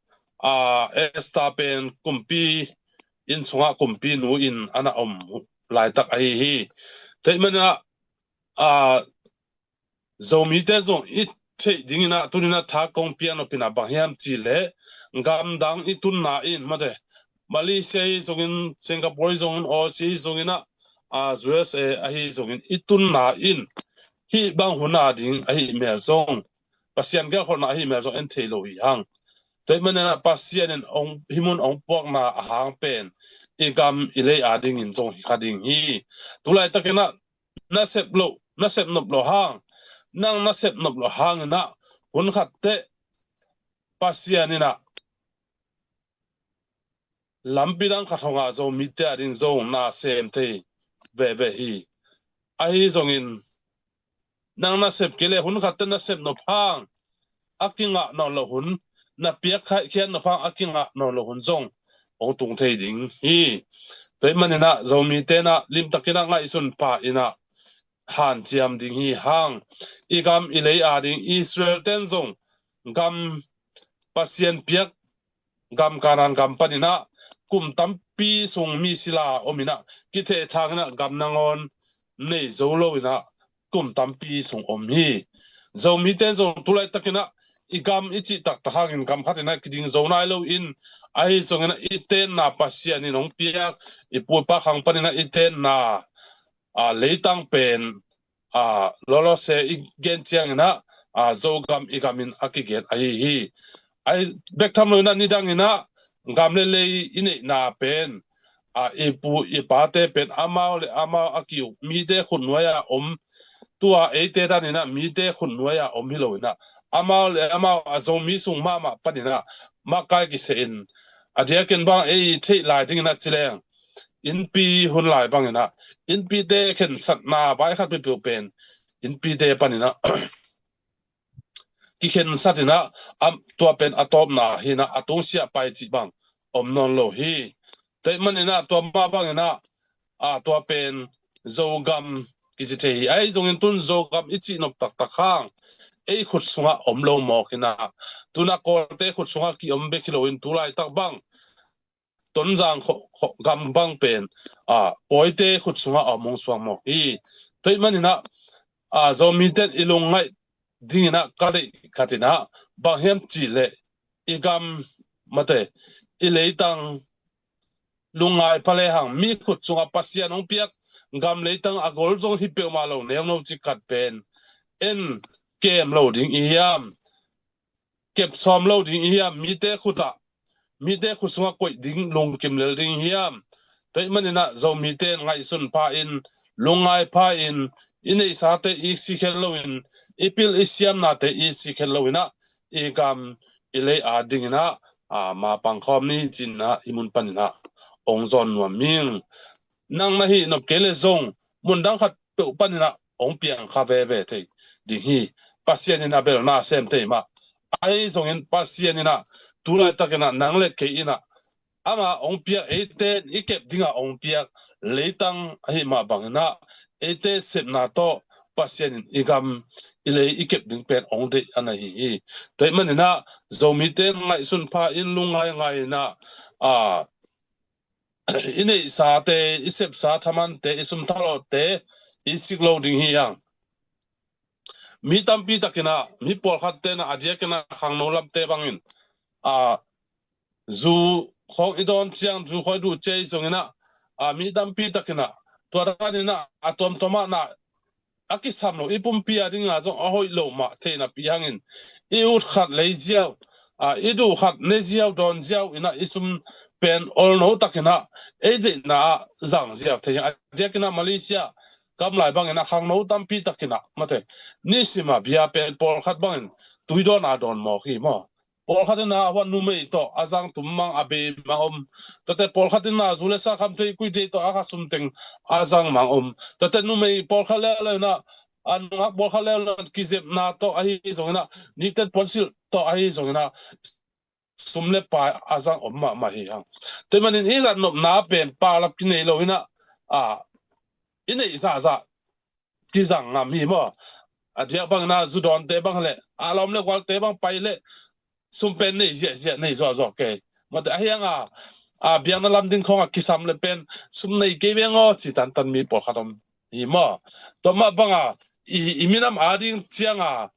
esta pen kumpi in sunga kumpi nu in ana lai tak ai hi teimana zomi te zong it thei dingina tunina tha kong piano pina bahiam chi le ngam dang itun na in made Malaysia zongin Singapore zongin Aussie zongina USA ahi zongin itun na in hi bang huna ding ahi mel zong pasian ga khona ahi mel zong en thelo hi hang toy manana pasian en ong himun ong pok na hang pen igam ile ading in zong khading hi tulai takena na sep nop lo hang nang na sep nop lo hang na hun khat te pasian ina lampirang khathonga zo mite arin zo na sem the ve hi ai zongin nang na sep kele hun khat na sep no phang akinga no lo hun na piak khai khian no phang akinga no lo hun zong ong tung thei ding hi toimanina zo mite na lim takina ngai sun pa ina han chiam ding hi hang igam ilei ading Israel ten zong gam pasien piak gam kanan gam panina kum tampi sung mi sila omina kithe thangna gam nangon nei zolo ina kum tampi sung hi zo mi ten zong tulai takina igam ichi tak tahangin gam khatina kiding zonai lo in ai songena iten na pasiani nong piak ipu pa khang panina iten na leitang pen lolo se igen chiang na zogam igamin akigen ai hi ai bek tham lo na nidang ina gamle le ine na pen ipu ipate pen amao akiu mi de khunwaya tua ete danina mi de khunwaya hiloina amao azomi sung ma panina makai ki se in adia ken bang thei lai ding na chileng in pi hun lai bang ina in pi de khen sat na bai khat pi pen in pi de panina ki khen satina tua pen atop na hina atosia pai chi bang non lo hi te manina tua ma bang ina tua pen zogam ki chi thei ai zongin tun zogam ichi nop tak hang ei khut sunga lo mo kina tuna ko te khut sunga ki be kilo in tulai tak bang tuần giang gam băng pen bói tê khut sunga ở mong suang mọc hi tới mà nina zomi ten ilung ngay dingina kali katina bang hem chỉ lệ igam mate ilei tang lungai pale hang mi khut sunga pasian ong piak gam lei tang agol zong hi pe ma lo ne no chi kat pen en kem loading iam kep som loading iam mi te khusunga koi ding long kim le ring hiam toi manina zo mi te ngai sun pa in lungai pa in inei sa te I si khel loin ipil isiam na te I si khel loina I gam ile a dingina ma pangkhom ni chin na imun panina ong zon wa ming nang na hi no kele zong mun dang khat pe panina ong piang kha ve ve the ding hi pasianina bel na sem te ma ai zong en pasianina tulai takena nangle ke ina ama ong pia ete ikep dinga ong pia leitang hi ma bangna ete sepna to pasien igam ile ikep ding pen ong de ana hi toy manina zomite ngai sun pha in lungai ngai na ine sa te isep sa thaman te isum thalo te isik loading hi yang mi tampi takena mi por khat te na ajia kena khang no lam te bangin zu khong idon chiang zu khoi du chei zongena mi dampi takena toranina atom toma na akisamlo ipum pia dinga zo ahoi lo ma theina pi hangin iut khat leiziao idu khat neziao don ziao ina isum pen ol no takena ede na zang ziao the adekina Malaysia kam lai bangena khang no dampi takena mate nisima bia pen por khat bangin tuidon adon mo hi mo Paul khatina wan numei to azang tummang abe mangom tate Paul khatina zulesa khamthei kuite to aka sumteng azang mangom tate numei Paul khala na anung Paul khala kizep na to ahi zongena nikten ponsil to ahi zongena sumle pa azang omma ma hi hang temanin izan nop na pen pa lap kinei loina ine isa za kizang ngam hi mo adia bang na zudon te bang le alom le kwal te bang pai le sumpen nei zia nei zo ke mate ahianga biang na lam ding khong kisam le pen sum nei ke bengo chi tan tan mi por khatom hi mo to ma banga iminam ading chianga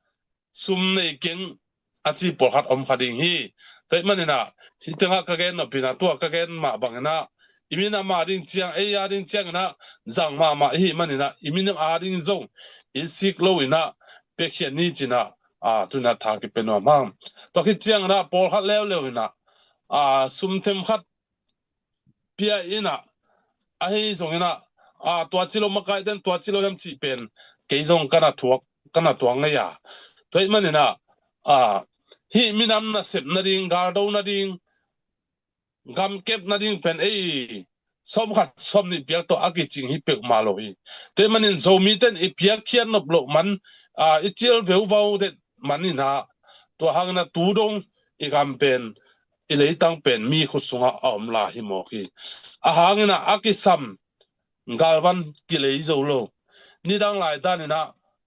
sum nei ken achi por khat om khading hi tai manina hitanga ka gen no pina to ka gen ma bangna iminam ading chiang ading chiang na zang ma hi manina iminam ading zong isik lo ina pekhian ni china tuna tha ki penwa mang to ki chiang na por khat lew ina sum them khat pia ina ahi zong ina tua chilo makai den tua chilo yam chi pen ke zong kana tuang ya toi manina hi minam na sep na ding gar do na ding gam kep na ding pen som khat som ni piak to aki ching hi pe ma lo hi te manin zomi ten piak khian nop lo man ichil veu vau de manina to hangna tu dong igam pen ilei tang pen mi khusunga om la hi mo ki hangina akisam galvan kilei zo lo ni dang lai ta ni na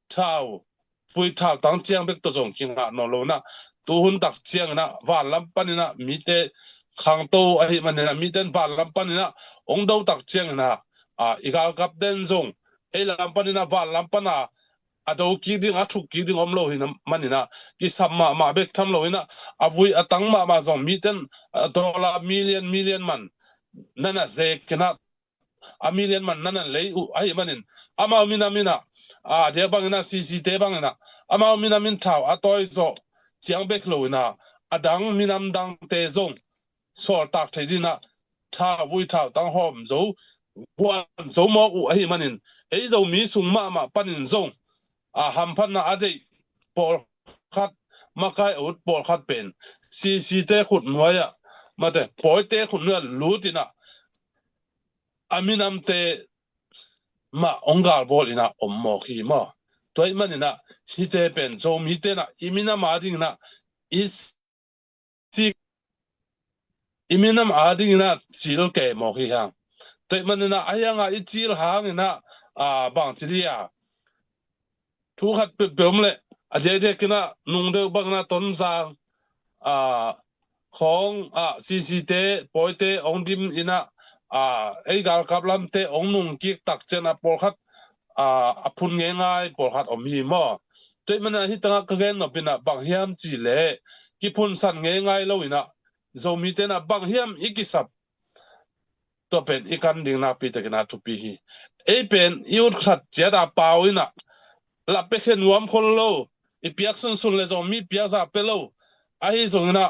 thau pui thau tang chiang bek to jong kinga no lo na tu hun tak chiang na wa lam panina mi te khang to ai manina mi ten wa lam panina ong do tak chiang na igal kap den zong lam panina wa lam pana ado ki ding thuk ki ding om lo hin manina ki samma ma bek tham lo ina avui atang ma zong mi ten dollar million man nana ze kena a million man nana lei ai manin ama mina de bangina cc te bangina ama mina min thau atoi zo chiang bek lo ina adang minam dang te zong so tak thedina tha vui thau tang hom zo wan zo mo ai manin ei zo mi sung ma panin zong hampan na ade por khat makai ut por khat pen cc te khut noya mate poi te khut na lutina aminam te ma ongal bol ina ommo khi ma toy manina hite pen zo mi te na imina ma ding na is si iminam ading na chil ke mo khi hang toy manina ayanga ichil hang ina bang chiria thu khat pe bemle aje de kina nung de bang na ton sang khong CC te poi te ong dim ina ei gal kap lam te ong nung ki tak chen a por khat phun nge ngai por khat om hi mo toi mana hi tanga ka gen no pina bang hiam chi le ki phun san nge ngai lo ina zomi te na bang hiam ikisap to pen ikan ding na pi te na tu pi hi ei pen iut khat che da pau ina la pe khen nuam khol lo i piak sun sun le zomi piak za pe lo a hi zong na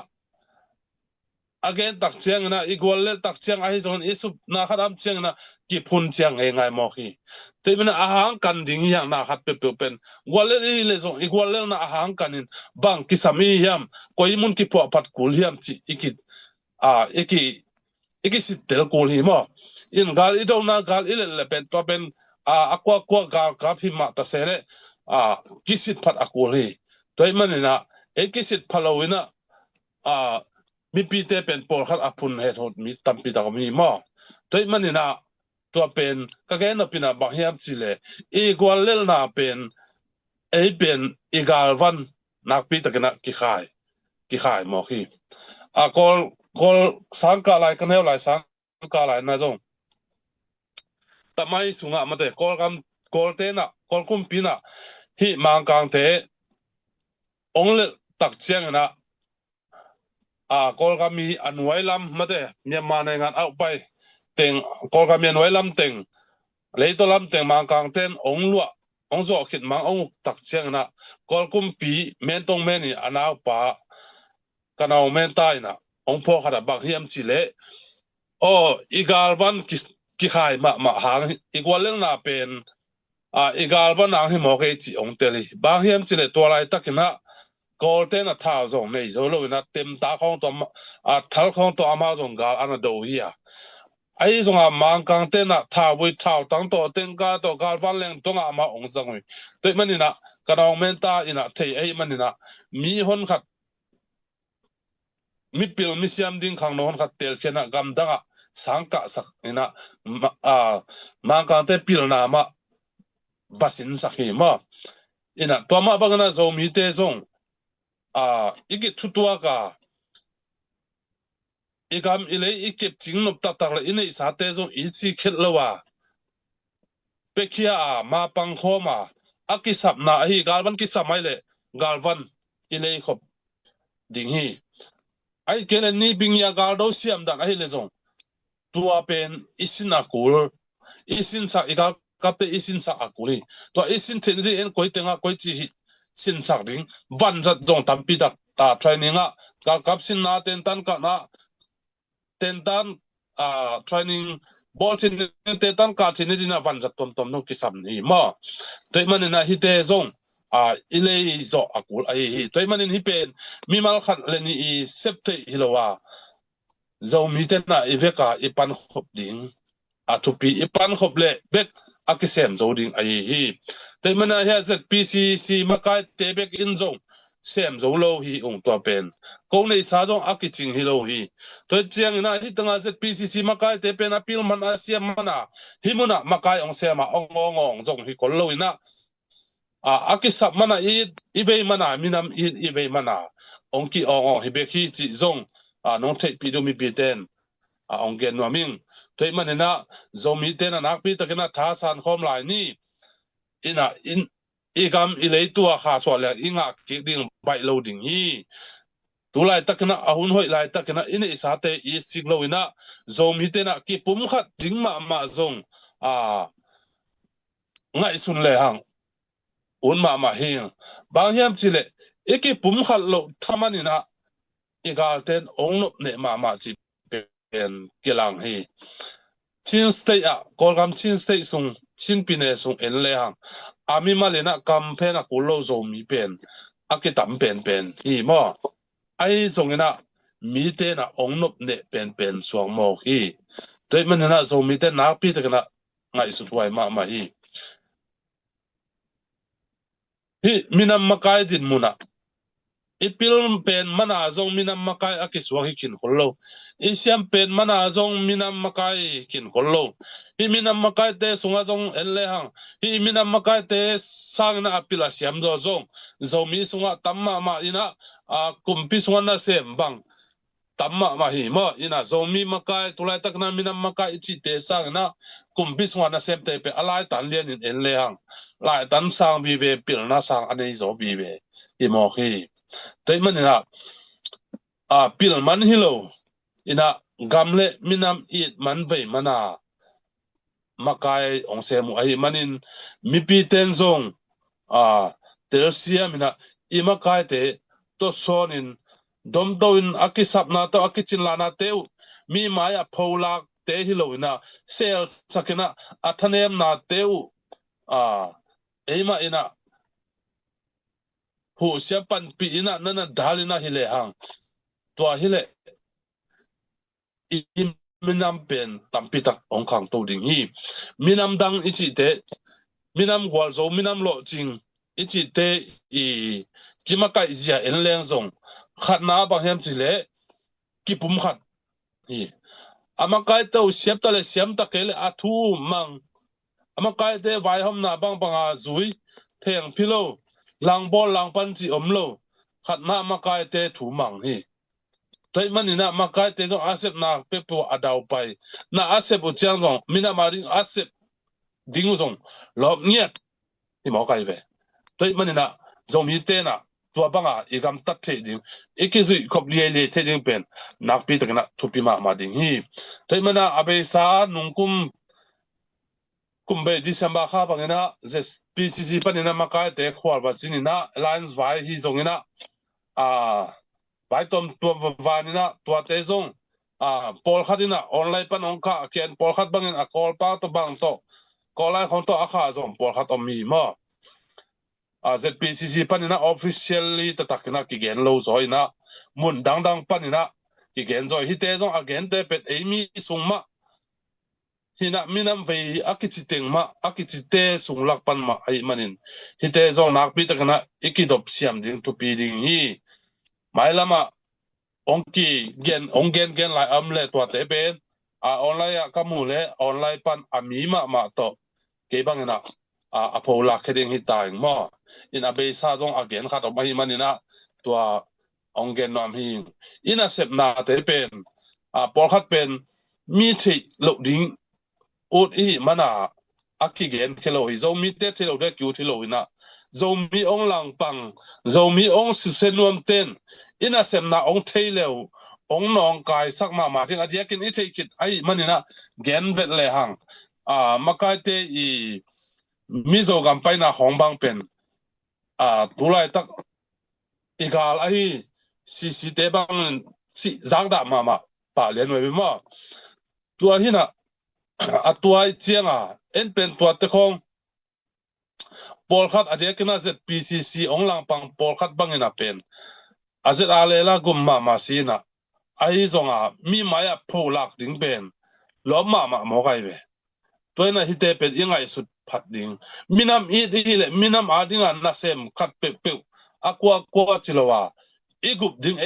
again tak chiang na igual le tak chiang ai zon isup na kharam chiang na ki phun chiang he ngai mo khi te bena ahang kan ding yang na khat pe pen wale le zon igual le na ahang kanin bang ki sami yam koi mun ki po pat kul yam chi iki sitel kul hi mo in gal I do na gal ile le pen to pen akwa kwa gal ka phi ma ta sele kisit phat akul hi toy manina kisit phalowina mi pi te pen por khat apun he thot mi tampi da mi mo toi manina to pen ka ge no pina ba hiam chile e gwal lel na pen e pen igal van nak pi ta kana ki khai mo khi kol sang ka lai kan he lai sang ka lai na zong tamai sunga mate kol te na kol kum pi na hi mang kang te ong le tak chiang na kol kami anuai lam mate Myanmar ne ngan au pai teng kol kami anuai lam teng leito lam teng mang kang ten ong lua ong zo khit mang ong tak chiang na kol kum pi men tong men ni anau pa kanau men tai na ong pho khada bak hiam chi le igal van ki khai ma hang igwal na pen igal van ang hi mo ke chi ong teli bang hiam chi le to lai takina kol te na thao zong nei zo lo na tem ta khong to thal khong to ama zong gal ana do hi ai zong mang kang te na thao vui thao tang to teng ka to gal van leng to nga ma ong zong wi te manina kanong men ta ina thei ai manina mi hon khat mi pil mi siam ding khang no hon khat tel chena gam danga sangka sak ina mang kang te pil na ma vasin sakhi ma ina to ma bangana zo mi te zong 이게 투투아가 이감 일에 이게 징럽 따따라 이네 사태종 일치 켈러와 베키야 마빵호마 아키삽나 아히 갈반 키사마일레 갈반 일에 컵 딩히 아이 켈레 니 빙야 갈도 시암다 아히 레종 두아펜 이신아굴 이신사 이가 kapte isin sa akuli to isin tenri en koi tenga koi chi sin sak ding van zat dong tampi da ta training kal kap sin na ten tan ka na ten tan training bol tin ten tan ka tin ni na van zat tom no ki sam ni ma toi man na hi te zong ile zo akul ai hi toi man hi pen mi mal khat le ni I septe hilowa zo mi ten na iveka ipan khop ding atupi ipan khop le bek akisem zo ding ai hi te mana ha ZPCC makai te bek in zong sem zo lo hi ong to pen ko nei sa zong akiching hi lo hi to chiang na hi tanga ZPCC makai te pen apil man asiam mana himuna makai ong sema ong zong hi kol lo ina akisap mana I ve mana minam I ve mana ong ki ong hi bek hi chi zong non te pi do mi pi ten ong gen no ming toi manena zomi ten anak pi takena tha san khom lai ni ina in igam ilei tua kha so le inga ki ding bai lo ding hi tu lai takena ahun hoi lai takena ina isate I siglo ina zomi ten ki pum khat ding ma zong ngai sun le hang un ma hing bang hiam chile ki pum khat lo thamanina igal ten ong nop ne ma chi pen kilang hi chin state kolgam chin state sung chin pine sung en le hang ami malena campaign kulo zo mi pen akitam pen hi mo ai zongena mi te na ongnop ne pen suang mo hi toi manena zo mi te na pi te na ngai su twai ma hi minam makai din muna ipil pen mana zong minam makai akiswang hikin hollo isiam pen mana zong minam makai kin hollo hi minam makai te sunga zong elle hang hi minam makai te sang na apila siam zo zong zomi sunga tamma ma ina kumpi sunga na sem bang tamma ma hi mo ina zomi makai tulai takna minam makai chi te sang na kumpis wana sem te pe alai tan lian in en le hang lai tan sang vi ve pil na sang anei zo vi ve i mo hi te man ina a pil man hilo ina gamle minam it man ve mana makai ong se mu ai manin mi pi ten zong a tel sia mina i makai te to sonin dom do in akisap na to akichin lana teu mi maya pholak te hiloina sel sakina athanem na teu eima ina hu sia pan pi ina nana dalina hile hang to hile i minam pen tampitak ongkhang to ding hi minam dang ichi te minam gwal zo minam lo ching ichi te i kimakai zia en leng zong khat na ba hem chi le ki pum khat hi amakai to siap ta le siam ta ke le athu mang amakai te vai hom na bang banga zui theng philo lang bol lang pan chi om lo khat na amakai te thu mang hi toi manina makai te zo asep na pepo adau pai na asep u chang zong mina maring asep dingu zong lob nyet hi mo kai ve toi manina zong mi te na tua banga igam tat the ding ikizui khop lie le the ding pen nak pi takna thupi ma ding hi toi mana abe sa nungkum kumbe December kha bangena PCC panina makai te khwal ba chinina alliance vai hi zongina a vai tom tua vanina tua te zong pol khatina online pan ongkha kian pol khat bangin a call pa to bang to call lai khon to akha zong pol khat om mi ma ZPCC panina officially ta takina ki gen lo zoina mun dang dang panina ki gen zoi hi te zong again te pet emi sungma hina minam ve akichiteng ma akichite sunglak pan ma ai manin hi te zong nak pi takana ikidop siam ding tu pi ding hi mailama ongen lai amle tua te pen online kamu le online pan ami ma to ke bangena a phola kheding hi taing mo in a be sa jong again khat of mai manina tua ongen nam hi ina sep na te pen por khat pen mi thi lo ding ot hi mana akigen khelo hi zo mi te thilo de kyu thilo ina zo mi ong lang pang zo mi ong su senuam ten ina sem na ong theileu ong nong kai sak ma thing adia kin i thei kit ai manina gen vet le hang makai te i mizo gam paina hongbang pen tulai tak igal ai si te bang si zagda ma pa len we ma tua hina atuai chianga en pen tua te khong pol khat adia kina ZPCC ong lang pang pol khat bangina pen azet alela gum ma sina ai zonga mi maya pholak ding pen lo ma mo kai ve toina hite pen ingai sut phat ding minam I di le minam adinga na sem khat pe akwa chilowa igup ding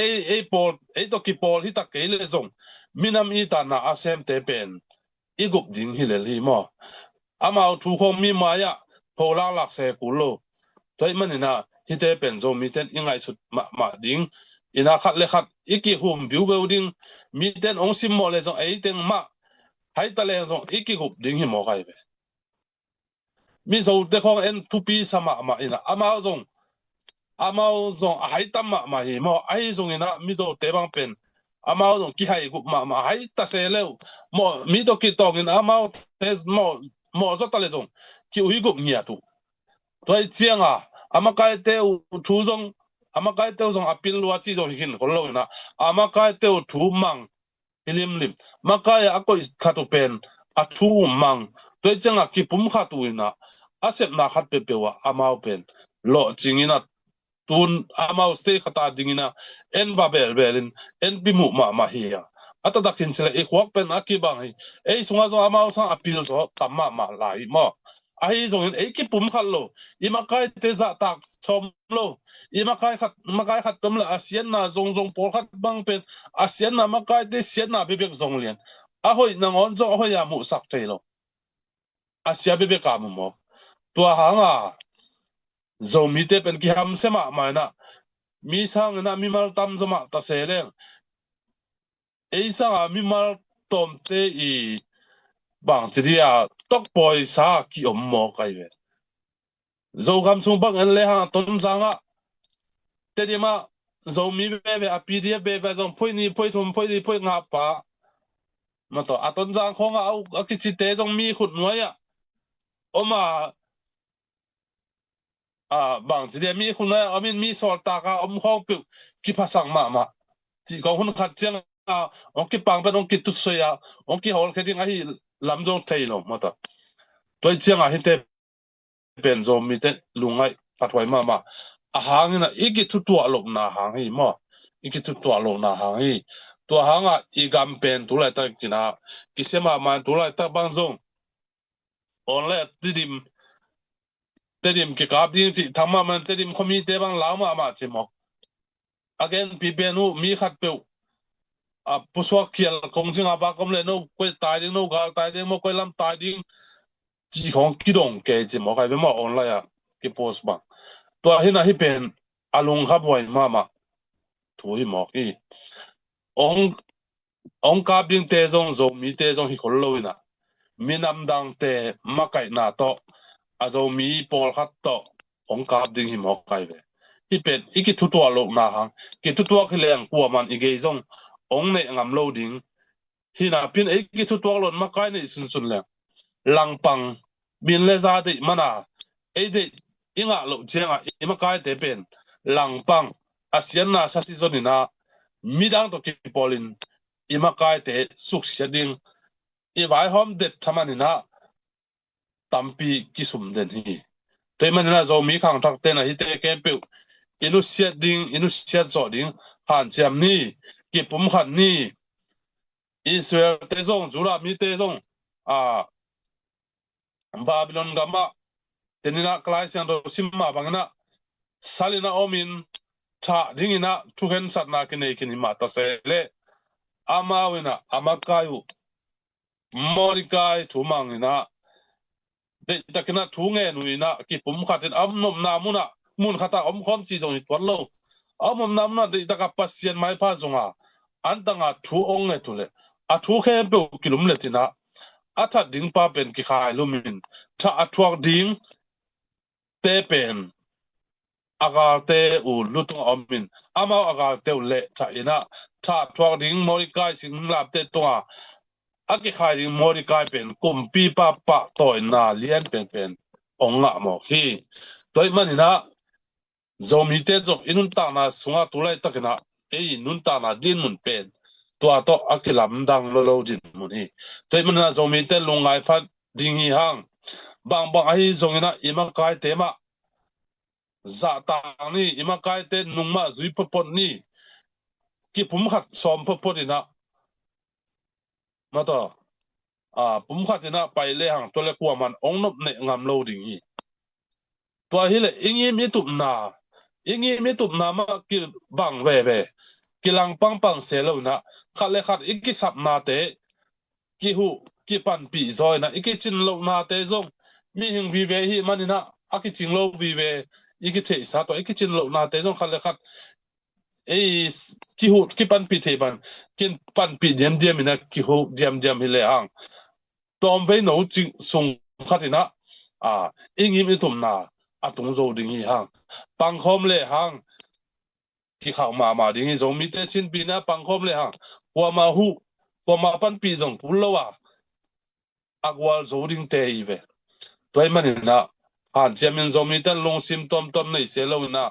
pol to ki pol hi ta ke le zong minam I ta na asem te pen igup ding hi le hi mo amao thu khong mi maya pholak lak se kulo toi manina hite pen zo mi ten ingai sut ma ding ina khat le khat iki hum view welding mi ten ong sim mo le zong teng ma hai ta le zong iki gup ding hi mo kai ve mi zo te khong en tu pi sama ma ina amao zong hai tam ma hi mo ai zong ina mi zo te bang pen amao zong ki hai gup ma hai ta se le mo mi to ki tong in amao te mo zo ta le zong ki ui gup nia tu toi chianga amakai te thu zong amakai te zong apil lua chi zo hin ko lo na amakai te thu mang hilim lim makai akoi khatu pen a thu mang toi changa ki pum khatu ina asep na khat pe pewa amao pen lo chingina tun amao stay khata dingina en babel belin en bimu ma hiya ata dakin chele e khwak pen akibang hi e sunga zo amao sang apil zo tamma ma lai mo ai zong in ki pum khat lo imakai te za tak chom lo imakai khat tom la asian na zong por khat bang pen asian na makai te sian na bebek zong lian a hoi na ngon zo hoi ya mu sak te lo asia bebek ka mu mo tua hanga zo mi te pen ki ham sema ma na mi sang na mi mal tam zo ma ta se le ấy sang à mi mal tôm tê y bằng chỉ đi à tóc bòi sa ki ôm mò cái về dầu gam sung băng anh lẽ hàng tôm sang à tê đi mà dầu mi về về à pi đi về về dòng phơi ni phơi thùng phơi đi phơi ngã pa mà to à tôm sang không à à cái chỉ tê dòng mi khụt nuôi à ôm à bằng chỉ đi mi khụt nuôi à mi sọt ta cả ôm không biểu ki phá sang mà chỉ có hun khát chăng à ông ki bang bên ông ki tút xoay à ông ki hol cái gì ngay làm dòng thấy lo mà to tôi chăng à hiệnเป็นโซมีแต่ลุงไงปัดไว้มาอาหารน่ะอีกทุกตัวลงนาหางอีมาอีกทุกตัวลงนาหางอีตัวหางอ่ะอีกำเป็นตัวอะไรตั้งกินอ่ะกิเสมามันตัวอะไรตั้งบางทรงออนเลยติดิมกิกับดิ้งจีทำมามันติดิมเขามีเตบังลาวมาจิมอก again ปีเป็นหูมีขัดเปลวอ่ะผู้สวกเขียนคงจิงอาบากำเลยโน้กวยตายดิ้งโน้กาตายดิ้งโมกวยลำตายดิ้งจีของกิดงเกจิมอกใครเป็นมาออนไลน์อ่ะกิโพสบังตัวเห็นอ่ะที่เป็นอารมณ์ขับไว้มาถูกหมอกอีองกาบิงเตจงโจมีเตจงฮิคนโลวินะมีนำดังเตมาไก่นาโตอาโจมีปอลขัดโตองกาบิงฮิหมอกไก่เวที่เป็นอีกทุตัวโลกนาหังกิทุตัวคือเลี้ยงกัวมันอีกจงองในงามโลดิงที่น่าเป็นอีกทุตัวโลนมาไก่ในสุนเลี้ยงลังปังบินเลซาดิมานาไอเดอิงะโลเจียงอ่ะอีมาไก่เตเป็นลังปังอาเซียนนาชาติโซนินามีดังตัวกิปอลินอีมาไกเตสุกเสียดิ่งอีไว้หอมเด็ดทำมันนะตัมปีกิสุมเดนฮีตัวมันนะจะมีขังทักเตนะฮิเตเกปิวอินุเสียดิ่งอินุเสียจอดิ่งหันเจียมนี่กิปุ่มขันนี่อิสราเอลเตจงจุรามีเตจงอ่าบาบิลอนกัมมาเตนินะคลายเสียงโดซิมมาบังนะซาลินาโอมินชาดิ่งนะทุกเห็นสัตว์นักเนกินิมาตาเซเลอามาวินะอามากายุมอริกายถูมังนะเด็กตะกินะถูเงนุยนะกิปุ่มขัดอัมนมนามุนะมุนขัดอมคอมจีจงหิตวันโลอมนามุนะเด็กตะกับปัสเซียนไม่พาจงอ่ะอันตั้งอ่ะถูองเงตุเลอ่ะถูแค่เปกิลุมเลตินะอ่ะถ้าดิ่งป้าเป็นกิขายลุมินถ้าอ่ะถูกดิ่งเตเป็นอากาเตอูลุตุงอมินอามาอากาเตอุเลถ้าอินะถ้าถูกดิ่งมอริกายสิงลาบเตตัวอากิขายดิ่งมอริกายเป็นกุมปีป้าปะต่อยนาเลียนเป็นองค์ละหมอกฮีตัวมันนี่นะจอมีเตจงอินุนตานาสุงาตุไลตะกินะเอ้ยนุนตานาดินมุนเป็นตัวต่ออากิลำดังโลดินมุนฮีตัวมันนะจอมีเตลงไงพัดดิ่งฮีฮังบางไอ้จงนะอิมากายเตมาจะตางนี่อิมากายเตนุงมาจุยพดนี่กิผมขัดสอมพดนะมาต่อผมขัดนะไปเลยหังตัวเล็กกว่ามันองนบเนงามโลดิ่งฮีตัวฮิเลอิงยี่มีตุบนาอิงยี่มีตุบนามากิบังเว่กิลังปังเสลวนะขัดเลยขัดอีกกิสับนาเตกิหูกิปันปีซอยนะอีกจินโลนาเตซงมีหิงวีเวฮีมันนะอากิจิงโลวีเวอีกเทสาตัวอีกจินโลนาเตซงขัดเลยขัดเอ้กิหูกิปันปีเทบันกินปันปีเดียมมินะกิหูเดียมฮิเลหังตอมเวโนจิงสงขัดนะอิงยี่มีตุบนาอาตงโจดิ่งฮีฮังปังคอมเลยฮังที่เข้ามาดิ่งฮีจงมีแต่ชินปีนะปังคอมเลยฮังกว่ามาหูกว่ามาปันปีจงกุลวะอากวาลโจดิ่งเตยเวตัวมันนะฮันเจมินจงมีแต่ลงซิมตอมในเซลวินะ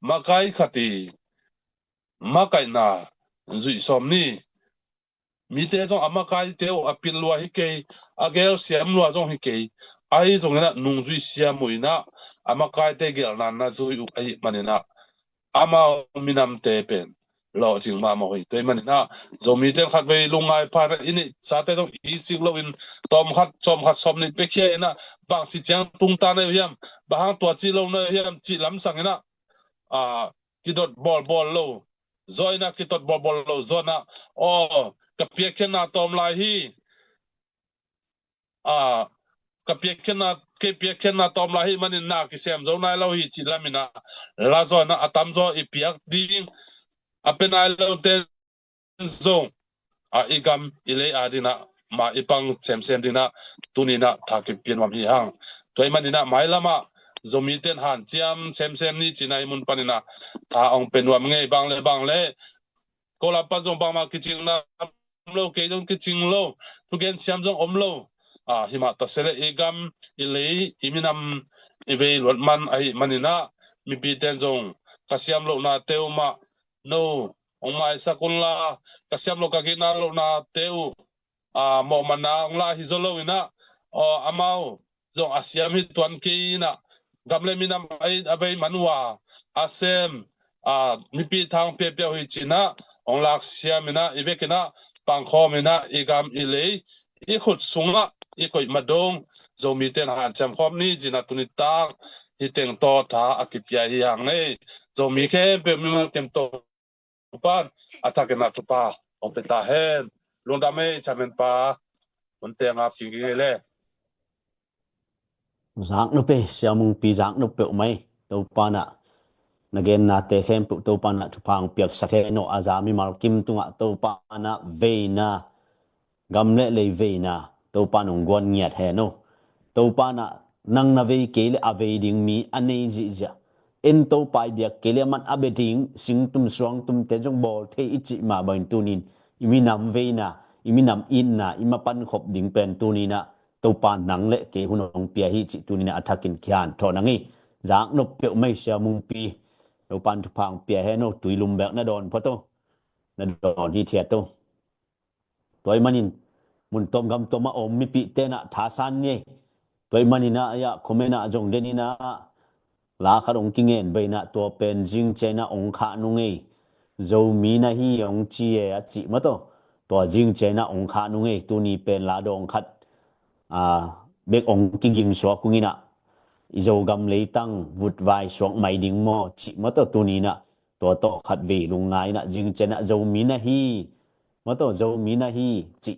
มาไกขัดมาไกนาจุยสมนี่มีแต่จงอามาไกเตวอภิลวะฮิเกยอาเกลเสียมลัวจงฮิเกยไอ้จงนะนุ่งจุยเสียมุยนะอามาไกเตเกลนันนะจุยไอ้มันนะอามามินำเตเป็นรอจริงมาหอยตัวมันนะจงมีแต่ขัดไว้ลงไงพาร์อินี่สาเตต้องอีสิกลวินตอมขัดสมนี่เปกี้นะบางที่จังตุงตาเนียมบางตัวจีลงเนียมจีลำสังนะกิดบอลโลจอยนะกิดบอลโลจอยนะกับเปียกนะตอมลายฮีกับเปียกนะเปียกนะตอมลายฮีมันน่ากิเสียมจงนายเราฮีจีลามินะลาจอยนะอัตมจอยอีเปียกดิ้งเป็นไอเราเตนจง igam ile adina ma ipang sem dina tunina thakip pian mam hi hang toy manina mailama zomi ten han chiam sem ni chinai mun panina tha ong penwam nge bang le ko la pa jong bang ma kiching na lo ke jong kiching lo tu gen siam jong om lo hima ta sele igam ile iminam ive lot man ai manina mi pi ten jong kasiam lo na teuma no ong mai sakun la kasiam lo ka gina lo na teu mo mana ong la hizolo ina amao jong asiam hi tuan ke ina gamle minam ai avei manwa asem mi pi thang pe pe hui china ong lak siamina ivekina pangkhomina igam ilei i khut sunga i koi madong zomi ten han cham khom ni jina tuni tak hi teng to tha akipia hi hang nei zomi khe pe mi mal kem to pan atakena tu pa ong peta hen londame chamen pa unte nga pingi le Giang nó pe siamung pi giang nó pe mai to pa na nagen na te khem pu to pa na thupang piak sakhe no azami mal kim tunga to pa na veina gamle le veina to pa nong gon nyat he no to pa na nang na ve ke le ave ding mi anei ji ja en to pa dia ke le man abe ding sing tum swang tum te jong bol the ichi ma bain tunin imi nam veina imi nam in na ima pan khop ding pen tunina to pa nang le ke hunong pia hi chi tunina athakin khian tho nangi giang no pe mai siamung pi to pan thupang pia he no tuilum bek na don photo na don hi thia to toy manin mun tom gam toma om mi pi te na tha san ni toy manina ya khomena jong denina la kharong kingen beina to pen jing chena ong kha nu ngei zo mi na hi ong chi e a chi ma to jing chena ong kha nu ngei tu ni pen la dong khat bek ong kinging so kungina izo gam lei tang vut vai swang mai ding mo chi ma to tu ni na to khat ve lungai na jing chena zo mi na hi ma to zo mi na hi chi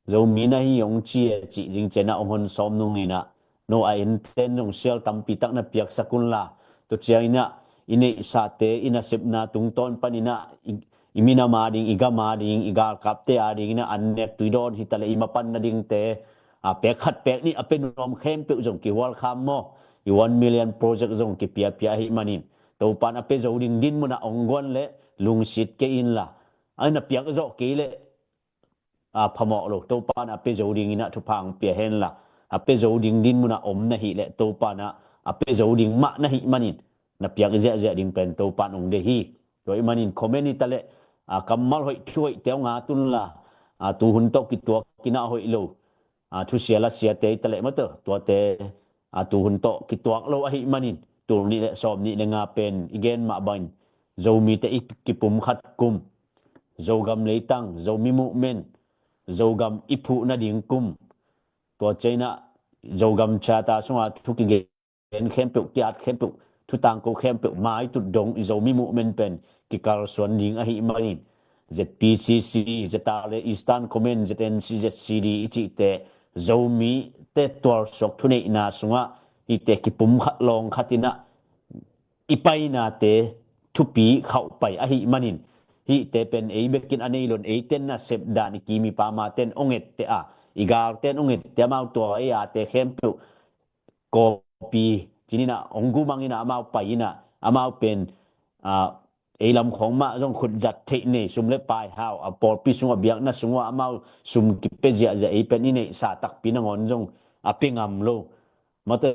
zo mi na hi ong chi chi jing chena ong hon som nu ngi na no a in ten nong sel tam pi tak na piak sakun la to chia ina ine sa te ina sep na tung ton panina imina ma ding iga ma ding igal kap te a ding na an nek tuidon hitale ima pan na ding te pek khat pek ni apen rom khem pe jong ki wal kham mo i 1 million project jong ki pia hi manin to pan ape zo ding din muna ong gon le lung sit ke in la ana piak zo ke le phamo lo to pa na pe zo ding ina thu phang pia hen la ape zo ding din muna om na hi le to pa na ape zo ding ma na hi manin na piak ja ding pen to pa ong de hi toy manin comment ni tale kamal hoi thui teo nga tun la tu hun to ki to kina hoi lo thu sia la sia te tale ma to te tu hun to ki to lo hi manin tu ni le som ni le nga pen igen ma ban zo mi te ki pum khat kum zo gam leitang zo mi mu men zogam ipu na ding kum to china zogam cha ta sunga thuki gen khem pe kiat khem pe thu tang ko khem pe mai tu dong zo mi mu men pen ki kal suan ding a hi manin ZPCC Zetale Eastern Comment ZNC ZCD ichi te zomi te tor sok thune na sunga i te ki pum khat long khatina ipai na te thupi khau pai a hi manin hi te pen ei bekin anei lon ei ten na sep da ni kimi pa ma ten onget te igal ten onget te mau to e te khem pu copy chinina ongu mangina amau paina amau pen ei lam khong ma jong khut jat the nei sum le pai hao a por pi sunga biak na sunga amau sum ki pe ja ei pen ni nei sa tak pinangon jong apengam lo mate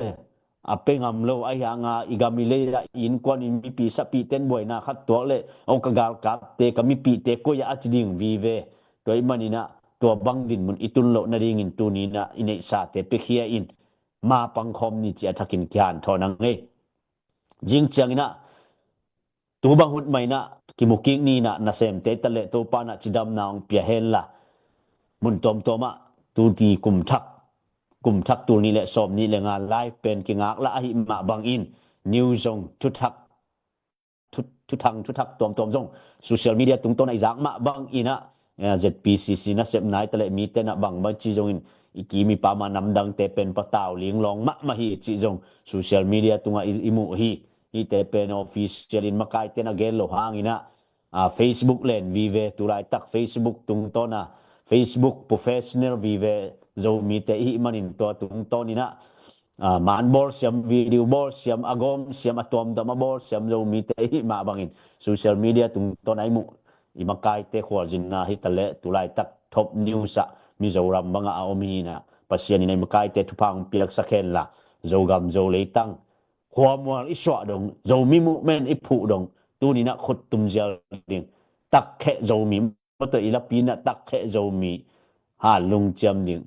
apengam lo ai hanga igamile ya in kon in pi sa pi ten boy na khat to le ong ka gal kap te kami pi te ko ya achding vi ve toy manina to bang din mun itun lo na ring in tu ni na inei sa te pe khia in ma pang khom ni chi athakin kyan thonang nge jing changina tu bang hut mai na ki muking ni na sem te tale to pa na chidam naung pia hen la mun tom toma tu ti kum thak tu ni le som ni le nga live pen ki ngak la hi ma bang in new zong thu thak tom zong social media tung ton ai jak ma bang ina ZPCC na sep nai tale mi te na bang ba chi zong in iki mi pa ma nam dang te pen pa taw ling long ma hi chi zong social media tunga imu hi te pen official in makai te na gel lo hang ina Facebook len vi ve tu lai tak Facebook tung to na Facebook professional vi ve zo mi te hi manin to tung to ni na man bol siam video bol siam agom siam atom dama bol siam zo mi te hi ma bangin social media tung to nai mu imakai te khwal jin na hi tale tu lai tak top news a Mizoram banga aomi na pasian ni makai te thupang piak sakhen la zo gam zo leitang khwamwal iswa dong zo mi mu men ipu dong tu ni na khut tum jal ding tak khe zo mi to ilapina tak khe zo mi ha lung cham ding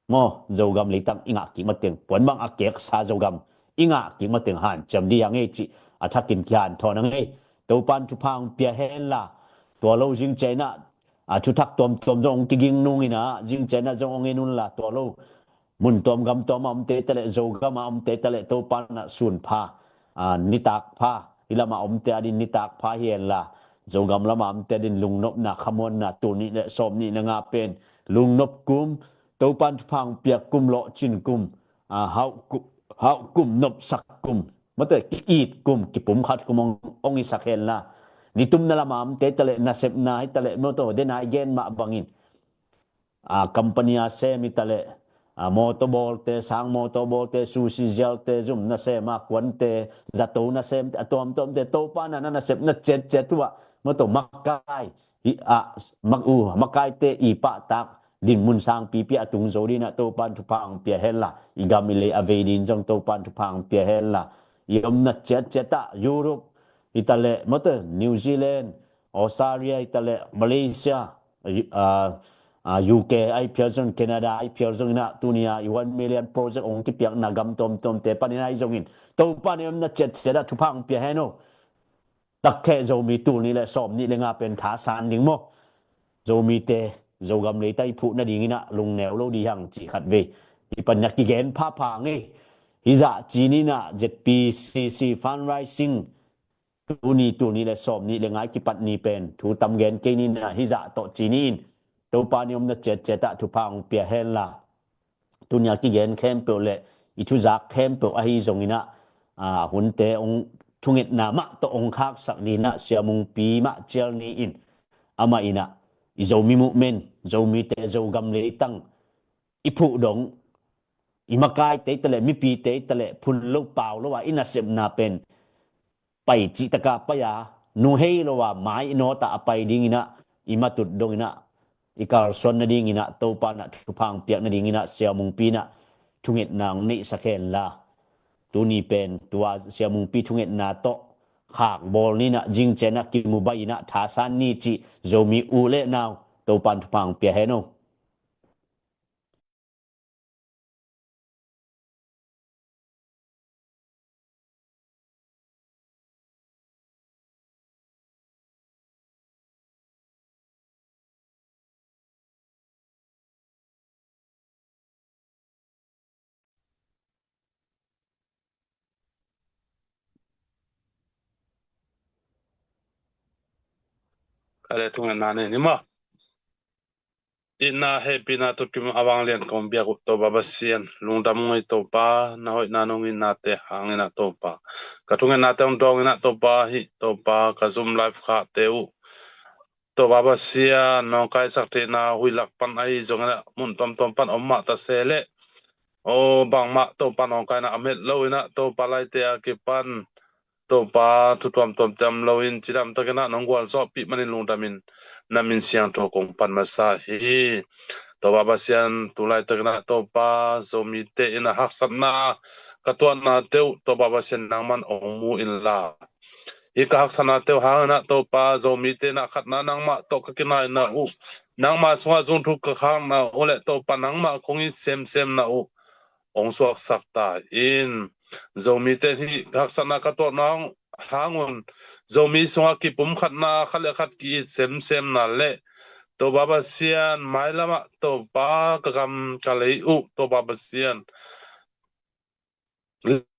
ngo zo gam leitang inga ki mateng pon bang akek sa zo gam inga ki mateng han cham di yang e chi athakin kyan thon ang e to pan thupang pia hen la to lo jing china thu thak tom tom jong ti ging nung ina jing china jong ong enun la to lo mun tom gam tom am te tele zo gam am te tele to pan na sun pha nitak pha ilama om te adin nitak pha hian la zo gam lama am te din lung nop na khamon na tu ni le som ni na nga pen lung nop kum to pan phang piak kum lo chin kum hau kum nop sak kum mate ki it kum ki pum khat kum ong isakhen la nitum na lama am te tele na sep na hi tele mo to den again ma bangin company a se mi tale motorball te sang motorball te sushi gel te zum na se ma kwan te zato na se atom tom te to pa na sep na chet chet wa mo to makai makai te I pa tak din mun sang pi pi atung zo di na to pan tu pang pia hella igamile avedin jong to pan tu pang pia hella yom na chet chet ta Europe itale mo to New Zealand Australia itale Malaysia UK ai piazong Canada ai piazong na tunia 1 million project ong ki piak na gam tom tom te panina izongin to panem na chet seda thupang pia heno takke zo mi tu ni le som ni le nga pen tha san ding mo zo mi te zo gam le tai phu na ding ina lung neo lo di hang chi khat ve i pan yak ki gen pha pha nge hi za chi ni na ZPCC fundraising tu ni le som ni le ngai ki pat ni pen thu tam gen ke ni na hi za to chi ni in to panium na chet cheta thu pang pia hen la tunya ki gen kem pe le I thu zak kem pe a hi zongina hun te ong thunget na ma to ong khak sak ni na siamung pi ma chel ni in ama ina I zo mi mu men zo mi te zo gam le tang I phu dong I makai te tele mi pi te tele phun lo pau lo wa ina sem na pen pai chi taka pa ya nu hei lo wa mai no ta pai ding ina ima tut dong ina ikar son na ding ina to pa na thupang piak na ding ina siamung pi na thunget nang ni sakhen la tu ni pen tua siamung pi thunget na to khak bol ni na jing chena ki mu bai na tha san ni chi zomi u le naw to pan thupang pia heno ale tungan na ni ma ina happy na to kim awang lian kom bia to babasian lungdam ngoi to pa na hoi na nong in na te hang ina to pa ka tungan na te ong dong ina to pa hi to pa ka zoom live kha te u to babasian no kai sak te na hui lak pan ai zong na mun tom tom pan omma ta sele o bang ma to pan ong kai na amet lo ina to pa lai te a ke pan to pa tu tom tom tam lo in chiram ta kana nong gwal so pi manin lungdamin namin siang to kong pan masa hi to babasian tulai ta kana to pa zo mi te ina hak sat na katuan na teu to babasian nangman ong mu in la hi ka hak sana teu ha na to pa zo mi te na khat na nang ma to ka kina na u nang ma sunga zung thu ka khang na ole to pa nang ma kong i sem na u ong suak sakta in zomi te hi hak sana ka to nang hangun zomi sunga ki pum khat na khale khat ki sem na le to baba sian mai lama to pa ka kam ka lei u to baba sian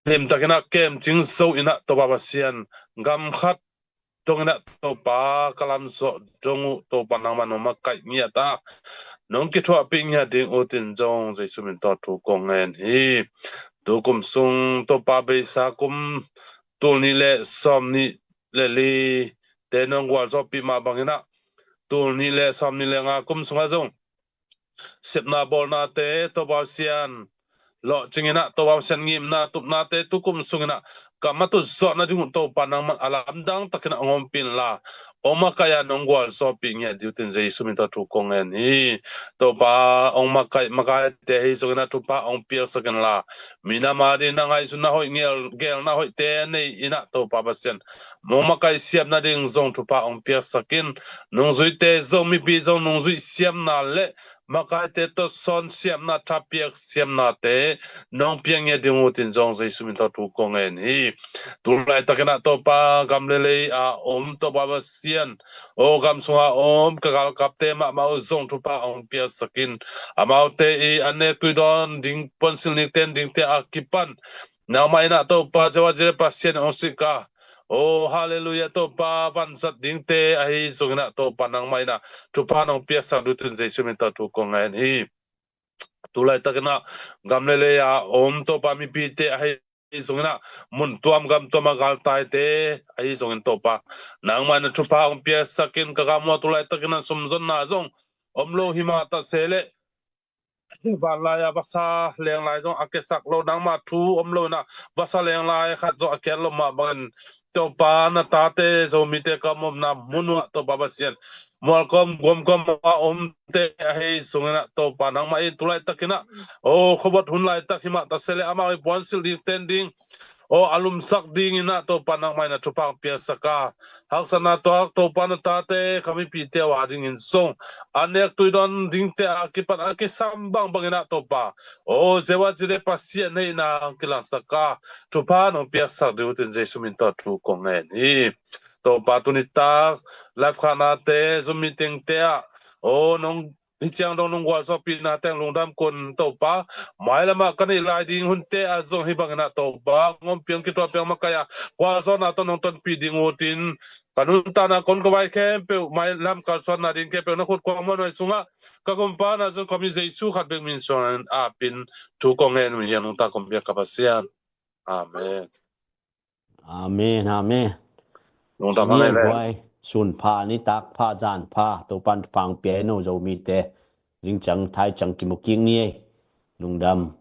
lim takena kem ching so ina to baba sian gam khat tong ina to pa kalam so jongu to panang manoma kai nia ta nong ki thua ping ya ding o tin jong jai sumin to thu kongen hi tu kum sung to pa be sa kum tu ni le som ni le li te nong wal so pi ma bangina tul ni le som ni le nga kum sunga zong sep na bol na te to ba sian lo chingina to ba sian ngim na tup na te tu kum sungina kamatu zo na ding to panang man alam dang takina ngom pin la oma kaya nongwal so pi nge diutin jai sumin to tu kongen hi to pa ong makai te hi sungina tu pa ong pil sakan la mina ma di na ngai suna hoi ngel gel na hoi te nei ina to pa ba sian mo makai siam na ding zong tu pa ong pil sakin nong zui te zong mi pi zong nong zui siam na le makai te to son siam na tapiak siam na te nong piang ye ding utin zong zai sumin to tu kongen hi tu lai takena to pa gam le le a to ba ba sian o gam sunga ka gal kap te ma mau zong tu pa ong pia sakin amau te I ane tu don ding pon sil ni ten ding te akipan na mai na to pa jawa je pa sian ong sika oh hallelujah to pa van sat ding te ai sungna to panang mai na tu pa nong pia sa du tun jai sumin ta tu ko ngai hi tu lai takena gam le le ya to pa mi pi te ai sungna mun tuam gam to ma gal tai te ai sungin to pa nang mai na tu pa ong pia sakin ka gam mo tu lai takena sum zon na zong lo hima ta sele ban lai ya basa leng lai zong akesak lo nang ma thu lo na basa leng lai khat zo akel lo ma ban to pa na ta te zo mi te kam na munu to ba ba sian mol kom gom kom ma te ai sungna to pa nang mai tu lai takina o khobot hun lai takima ta sele ama i pon sil di tending o alum sak ding ina to panang mai na tupak pia saka haksana to pan ta te kami pi te wa ding in song anek tu don ding te akipan akisambang bangina to pa o zewa jire pasia nei na kilan saka tu pa no pia sak de utin jesu min to tu kongen hi to pa tu ni ta life khana te zoom meeting te o nong hichang dong nong wal so pi na teng long dam kon to pa mai lama kan I lai ding hun te a zong hi bang na to ba ngom piang ki to piang makaya wal so na to nong ton pi ding utin kanun ta na kon ko vai kem pe mai lam kal so na ding ke pe na khut ko mo noi sunga ka kom pa na zo komi jesu khat beng min so a pin tu ko ngen mi yang ta kom pia kapasian amen Amen, amen. long ta Chỉ ma nhé le hoài sun pha ni tak pha zan pha to pan phang pe no zo mi te jing chang thai chang ki mo king ni lung dam